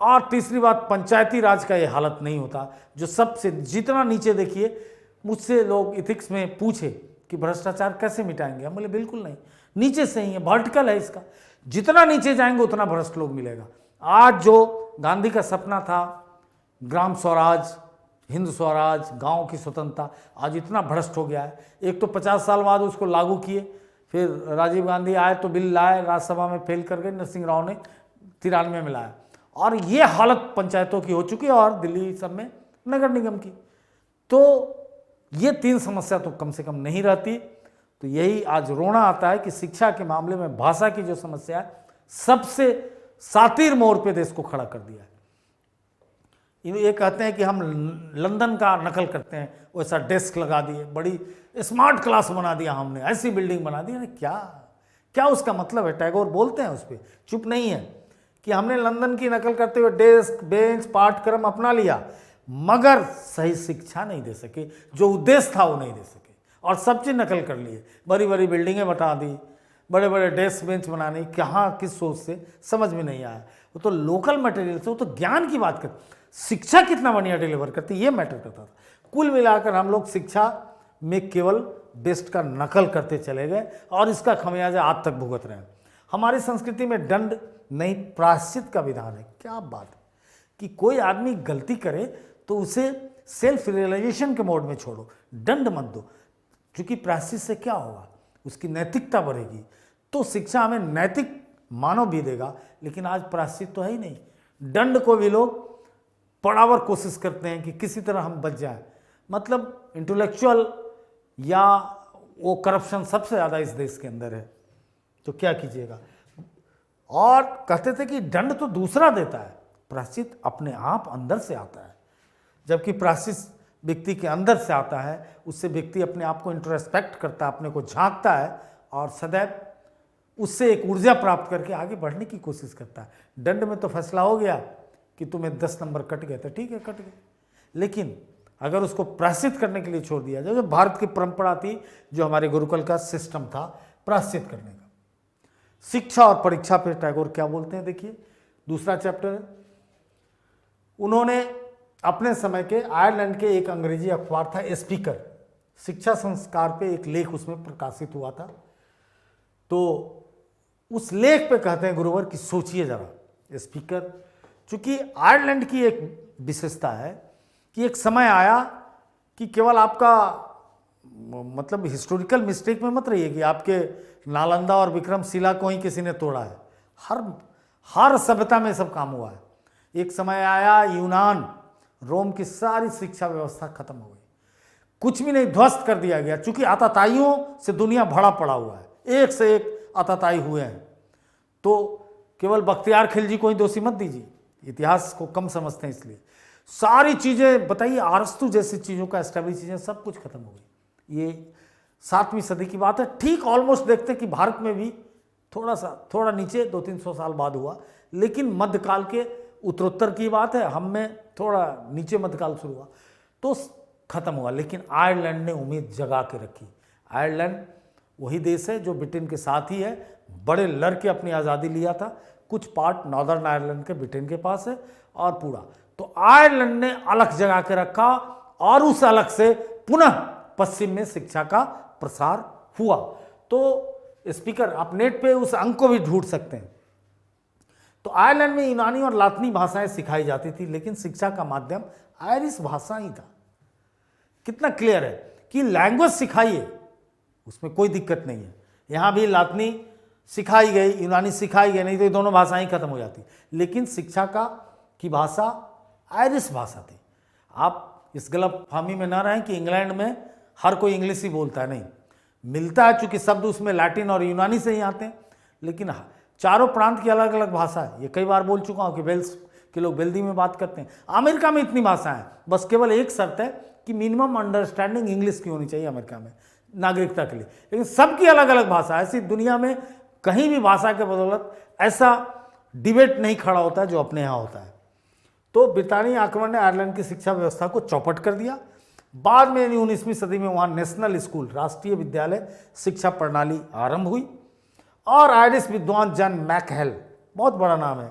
और तीसरी बात पंचायती राज का ये हालत नहीं होता, जो सबसे जितना नीचे देखिए, मुझसे लोग इथिक्स में पूछे कि भ्रष्टाचार कैसे मिटाएंगे, हम बोले बिल्कुल नहीं, नीचे से ही है, वर्टिकल है इसका, जितना नीचे जाएंगे उतना भ्रष्ट लोग मिलेगा। आज जो गांधी का सपना था ग्राम स्वराज, हिंद स्वराज, गांव की स्वतंत्रता, आज इतना भ्रष्ट हो गया है। एक तो 50 साल बाद उसको लागू किए, फिर राजीव गांधी आए तो बिल लाए, राज्यसभा में फेल कर गए, नरसिंह राव ने 93 में लाया, और ये हालत पंचायतों की हो चुकी है, और दिल्ली सब में नगर निगम की। तो ये 3 समस्या तो कम से कम नहीं रहती। तो यही आज रोना आता है कि शिक्षा के मामले में भाषा की जो समस्या है, सबसे सातिर मोड़ पे देश को खड़ा कर दिया है। ये कहते हैं कि हम लंदन का नकल करते हैं, वैसा डेस्क लगा दिए, बड़ी स्मार्ट क्लास बना दिया हमने, ऐसी बिल्डिंग बना दी। क्या क्या उसका मतलब है? टैगोर बोलते हैं उस पर, चुप नहीं है, कि हमने लंदन की नकल करते हुए डेस्क, बेंच, पाठ्यक्रम अपना लिया, मगर सही शिक्षा नहीं दे सके, जो उद्देश्य था वो नहीं दे सके, और सब चीज़ नकल कर लिए, बड़ी बड़ी बिल्डिंगें बता दी, बड़े बड़े डेस्क बेंच बनाने, कहाँ किस सोच से समझ में नहीं आया। वो तो लोकल मटेरियल से, वो तो ज्ञान की बात करते, शिक्षा कितना बढ़िया डिलीवर करती ये मैटर करता था। कुल मिलाकर हम लोग शिक्षा में केवल बेस्ट का नकल करते चले गए, और इसका खमियाजा आज तक भुगत रहे हैं। हमारी संस्कृति में दंड नहीं, प्रायश्चित का विधान है। क्या बात है कि कोई आदमी गलती करे तो उसे सेल्फ रियलाइजेशन के मोड में छोड़ो, दंड मत दो, क्योंकि प्रायश्चित से क्या होगा, उसकी नैतिकता बढ़ेगी। तो शिक्षा हमें नैतिक मानव भी देगा, लेकिन आज प्रायश्चित तो है ही नहीं। दंड को भी लोग पड़ावर कोशिश करते हैं कि किसी तरह हम बच जाए, मतलब इंटेलेक्चुअल या वो करप्शन सबसे ज़्यादा इस देश के अंदर है, तो क्या कीजिएगा। और कहते थे कि दंड तो दूसरा देता है, प्रायश्चित अपने आप अंदर से आता है, जबकि प्रायश्चित व्यक्ति के अंदर से आता है, उससे व्यक्ति अपने आप को इंट्रोस्पेक्ट करता है, अपने को झांकता है, और सदैव उससे एक ऊर्जा प्राप्त करके आगे बढ़ने की कोशिश करता है। दंड में तो फैसला हो गया कि तुम्हें 10 नंबर कट गए, तो ठीक है कट गए, लेकिन अगर उसको प्रायश्चित करने के लिए छोड़ दिया जाए, जो भारत की परंपरा थी, जो हमारे गुरुकुल का सिस्टम था प्रायश्चित करने का। शिक्षा और परीक्षा पे टैगोर क्या बोलते हैं, देखिए दूसरा चैप्टर है। उन्होंने अपने समय के आयरलैंड के एक अंग्रेजी अखबार था स्पीकर, शिक्षा संस्कार पे एक लेख उसमें प्रकाशित हुआ था। तो उस लेख पे कहते हैं गुरुवर कि सोचिए जरा, स्पीकर, चूंकि आयरलैंड की एक विशेषता है कि एक समय आया कि केवल आपका मतलब हिस्टोरिकल मिस्टेक में मत रहिए कि आपके नालंदा और विक्रमशिला को ही किसी ने तोड़ा है, हर सभ्यता में सब काम हुआ है। एक समय आया यूनान, रोम की सारी शिक्षा व्यवस्था खत्म हो गई, कुछ भी नहीं, ध्वस्त कर दिया गया, चूंकि आताताइयों से दुनिया भरा पड़ा हुआ है, एक से एक आताताई हुए हैं। तो केवल बख्तियार खिलजी को ही दोषी मत दीजिए, इतिहास को कम समझते हैं, इसलिए सारी चीज़ें बताइए, अरस्तु जैसी चीज़ों का एस्टैब्लिश चीज़ें सब कुछ खत्म हो गई। ये 7वीं सदी की बात है। ठीक ऑलमोस्ट देखते हैं कि भारत में भी थोड़ा नीचे 200-300 साल बाद हुआ, लेकिन मध्यकाल के उत्तरोत्तर की बात है, हम में थोड़ा नीचे मध्यकाल शुरू हुआ तो खत्म हुआ। लेकिन आयरलैंड ने उम्मीद जगा के रखी। आयरलैंड वही देश है जो ब्रिटेन के साथ ही है, बड़े लड़ के अपनी आज़ादी लिया था, कुछ पार्ट नॉर्दर्न आयरलैंड के ब्रिटेन के पास है और पूरा। तो आयरलैंड ने अलग जगा के रखा, और उस अलग से पुनः पश्चिम में शिक्षा का प्रसार हुआ। तो स्पीकर, आप नेट पे उस अंक को भी ढूंढ सकते हैं। तो आयरलैंड में यूनानी और लातिनी भाषाएं सिखाई जाती थी, लेकिन शिक्षा का माध्यम आयरिश भाषा ही था। कितना क्लियर है कि लैंग्वेज सिखाइए, उसमें कोई दिक्कत नहीं है। यहाँ भी लातिनी सिखाई गई, यूनानी सिखाई गई, नहीं तो ये दोनों भाषाएं खत्म हो जाती, लेकिन शिक्षा की भाषा आयरिश भाषा थी। आप इस गलतफहमी में ना रहें कि इंग्लैंड में हर कोई इंग्लिश ही बोलता है, नहीं, मिलता है, चूंकि शब्द उसमें लैटिन और यूनानी से ही आते हैं, लेकिन चारों प्रांत की अलग अलग भाषा है। ये कई बार बोल चुका हूँ कि वेल्स के लोग वेल्दी में बात करते हैं। अमेरिका में इतनी भाषाएं हैं, बस केवल एक शर्त है कि मिनिमम अंडरस्टैंडिंग इंग्लिश की होनी चाहिए अमेरिका में नागरिकता के लिए, लेकिन सबकी अलग अलग भाषा है। ऐसी दुनिया में कहीं भी भाषा के बदौलत ऐसा डिबेट नहीं खड़ा होता है जो अपने यहाँ होता है। तो ब्रितानी आक्रमण ने आयरलैंड की शिक्षा व्यवस्था को चौपट कर दिया। बाद में 19वीं सदी में वहाँ नेशनल स्कूल, राष्ट्रीय विद्यालय शिक्षा प्रणाली आरंभ हुई और आयरिश विद्वान जॉन मैकहेल, बहुत बड़ा नाम है,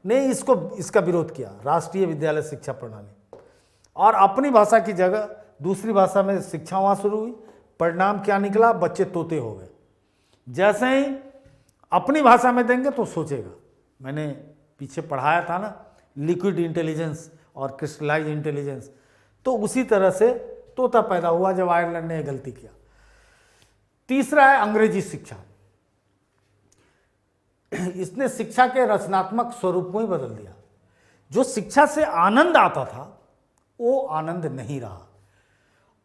ने इसका विरोध किया, राष्ट्रीय विद्यालय शिक्षा प्रणाली, और अपनी भाषा की जगह दूसरी भाषा में शिक्षा वहाँ शुरू हुई। परिणाम क्या निकला? बच्चे तोते हो गए। जैसे ही अपनी भाषा में देंगे तो सोचेगा। मैंने पीछे पढ़ाया था ना लिक्विड इंटेलिजेंस और क्रिस्टलाइज इंटेलिजेंस, तो उसी तरह से तोता पैदा हुआ जब आयरलैंड ने गलती किया। तीसरा है अंग्रेजी शिक्षा। इसने शिक्षा के रचनात्मक स्वरूप को ही बदल दिया। जो शिक्षा से आनंद आता था वो आनंद नहीं रहा,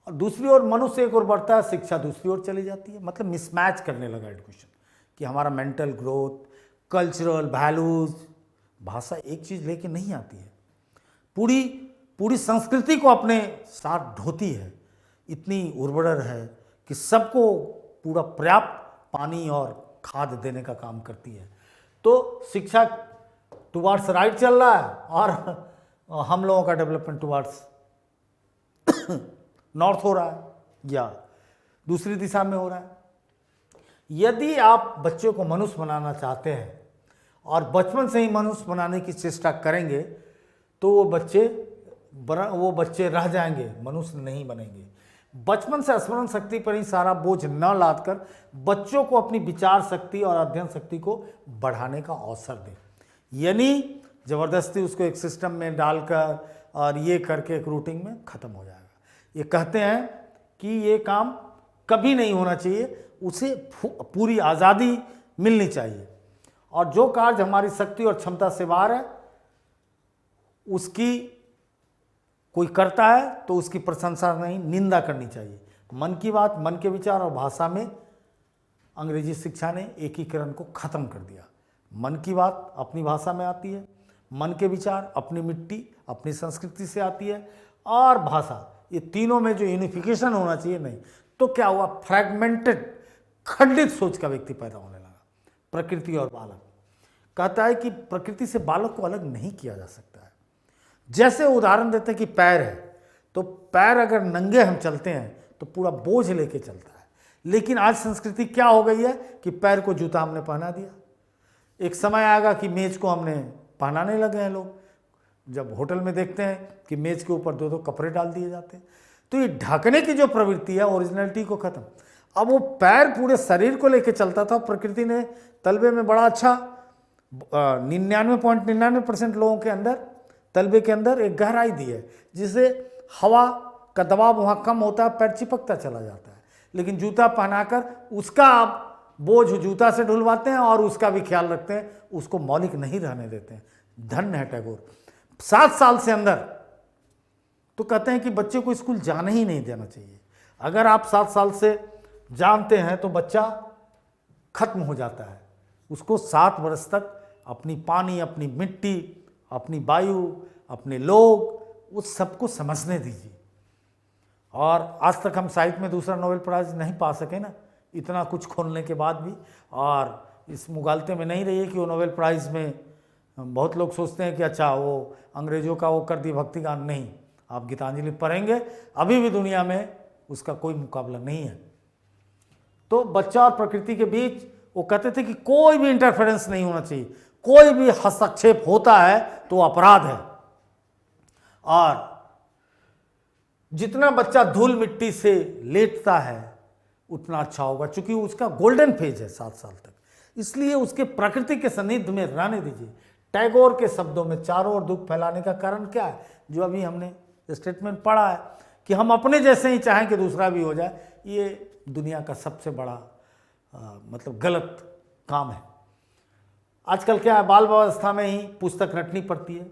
और दूसरी ओर मनुष्य एक ओर बढ़ता है, शिक्षा दूसरी ओर चली जाती है। मतलब मिसमैच करने लगा एजुकेशन, कि हमारा मेंटल ग्रोथ, कल्चरल वैल्यूज, भाषा एक चीज़ लेके नहीं आती है, पूरी संस्कृति को अपने साथ ढोती है। इतनी उर्वरक है कि सबको पूरा पर्याप्त पानी और खाद देने का काम करती है। तो शिक्षा टुवार्ड्स राइट चल रहा है और हम लोगों का डेवलपमेंट टुवार्ड्स नॉर्थ हो रहा है या दूसरी दिशा में हो रहा है। यदि आप बच्चों को मनुष्य बनाना चाहते हैं और बचपन से ही मनुष्य बनाने की चेष्टा करेंगे तो वो बच्चे रह जाएंगे, मनुष्य नहीं बनेंगे। बचपन से स्मरण शक्ति पर ही सारा बोझ न लादकर बच्चों को अपनी विचार शक्ति और अध्ययन शक्ति को बढ़ाने का अवसर दें। यानी ज़बरदस्ती उसको एक सिस्टम में डालकर और ये करके एक रूटीन में ख़त्म हो जाएगा। ये कहते हैं कि ये काम कभी नहीं होना चाहिए, उसे पूरी आज़ादी मिलनी चाहिए, और जो कार्य हमारी शक्ति और क्षमता से बाहर है उसकी कोई करता है तो उसकी प्रशंसा नहीं, निंदा करनी चाहिए। मन की बात, मन के विचार और भाषा में अंग्रेजी शिक्षा ने एकीकरण को ख़त्म कर दिया। मन की बात अपनी भाषा में आती है, मन के विचार अपनी मिट्टी अपनी संस्कृति से आती है, और भाषा, ये तीनों में जो यूनिफिकेशन होना चाहिए नहीं। तो क्या हुआ? फ्रैगमेंटेड, खंडित सोच का व्यक्ति पैदा होने लगा। प्रकृति और बालक कहता है कि प्रकृति से बालक को अलग नहीं किया जा सकता है। जैसे उदाहरण देते हैं कि पैर है, तो पैर अगर नंगे हम चलते हैं तो पूरा बोझ लेके चलता है, लेकिन आज संस्कृति क्या हो गई है कि पैर को जूता हमने पहना दिया। एक समय आएगा कि मेज को हमने पहनाने लगे हैं लोग। जब होटल में देखते हैं कि मेज के ऊपर 2-2 कपड़े डाल दिए जाते हैं, तो ये ढकने की जो प्रवृत्ति है ओरिजिनलिटी को खत्म। अब वो पैर पूरे शरीर को लेके चलता था। प्रकृति ने तलबे में बड़ा अच्छा 99.99% लोगों के अंदर, तलबे के अंदर एक गहराई दी है, जिससे हवा का दबाव वहाँ कम होता है, पैर चिपकता चला जाता है। लेकिन जूता पहनाकर उसका आप बोझ जूता से ढुलवाते हैं और उसका भी ख्याल रखते हैं, उसको मौलिक नहीं रहने देते हैं। धन्य है टैगोर। 7 साल से अंदर तो कहते हैं कि बच्चे को स्कूल जाने ही नहीं देना चाहिए। अगर आप 7 साल से जानते हैं तो बच्चा खत्म हो जाता है। उसको 7 वर्ष तक अपनी पानी, अपनी मिट्टी, अपनी वायु, अपने लोग, उस सबको समझने दीजिए। और आज तक हम साहित्य में दूसरा नोबेल प्राइज़ नहीं पा सके ना, इतना कुछ खोलने के बाद भी। और इस मुगालते में नहीं रही है कि वो नोबेल प्राइज़ में बहुत लोग सोचते हैं कि अच्छा वो अंग्रेज़ों का वो कर दी भक्ति गान। नहीं, आप गीतांजलि पढ़ेंगे, अभी भी दुनिया में उसका कोई मुकाबला नहीं है। तो बच्चा और प्रकृति के बीच वो कहते थे कि कोई भी इंटरफेरेंस नहीं होना चाहिए, कोई भी हस्तक्षेप होता है तो अपराध है। और जितना बच्चा धूल मिट्टी से लेटता है उतना अच्छा होगा, क्योंकि उसका गोल्डन फेज है 7 साल तक। इसलिए उसके प्रकृति के सानिध्य में रहने दीजिए। टैगोर के शब्दों में चारों ओर दुख फैलाने का कारण क्या है? जो अभी हमने स्टेटमेंट पढ़ा है कि हम अपने जैसे ही चाहें कि दूसरा भी हो जाए, ये दुनिया का सबसे बड़ा मतलब गलत काम है। आजकल क्या है, बाल अवस्था में ही पुस्तक रटनी पड़ती है,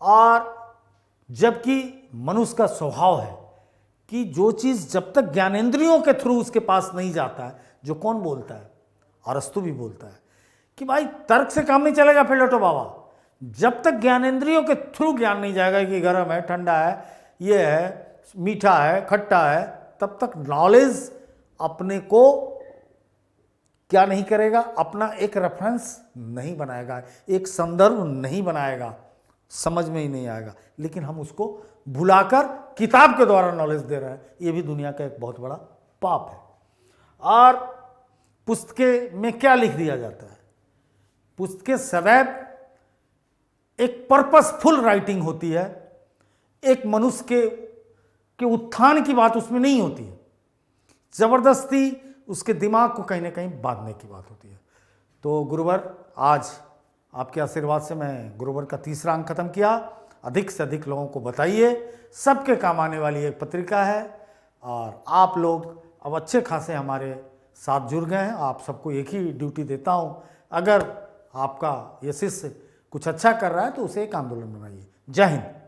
और जबकि मनुष्य का स्वभाव है कि जो चीज़ जब तक ज्ञानेंद्रियों के थ्रू उसके पास नहीं जाता है, जो कौन बोलता है, अरस्तु भी बोलता है कि भाई तर्क से काम नहीं चलेगा प्लेटो बाबा, जब तक ज्ञानेंद्रियों के थ्रू ज्ञान नहीं जाएगा कि गर्म है, ठंडा है, ये है, मीठा है, खट्टा है, तब तक नॉलेज अपने को क्या नहीं करेगा, अपना एक रेफरेंस नहीं बनाएगा, एक संदर्भ नहीं बनाएगा, समझ में ही नहीं आएगा। लेकिन हम उसको भुलाकर किताब के द्वारा नॉलेज दे रहे हैं, ये भी दुनिया का एक बहुत बड़ा पाप है। और पुस्तकें में क्या लिख दिया जाता है, पुस्तकें सदैव एक पर्पसफुल राइटिंग होती है, एक मनुष्य के उत्थान की बात उसमें नहीं होती है, जबरदस्ती उसके दिमाग को कहीं ना कहीं बांधने की बात होती है। तो गुरुवर, आज आपके आशीर्वाद से मैं गुरुवर का तीसरा अंक खत्म किया। अधिक से अधिक लोगों को बताइए, सबके काम आने वाली एक पत्रिका है, और आप लोग अब अच्छे खासे हमारे साथ जुड़ गए हैं। आप सबको एक ही ड्यूटी देता हूँ, अगर आपका ये शिष्य कुछ अच्छा कर रहा है तो उसे एक आंदोलन बनाइए। जय हिंद।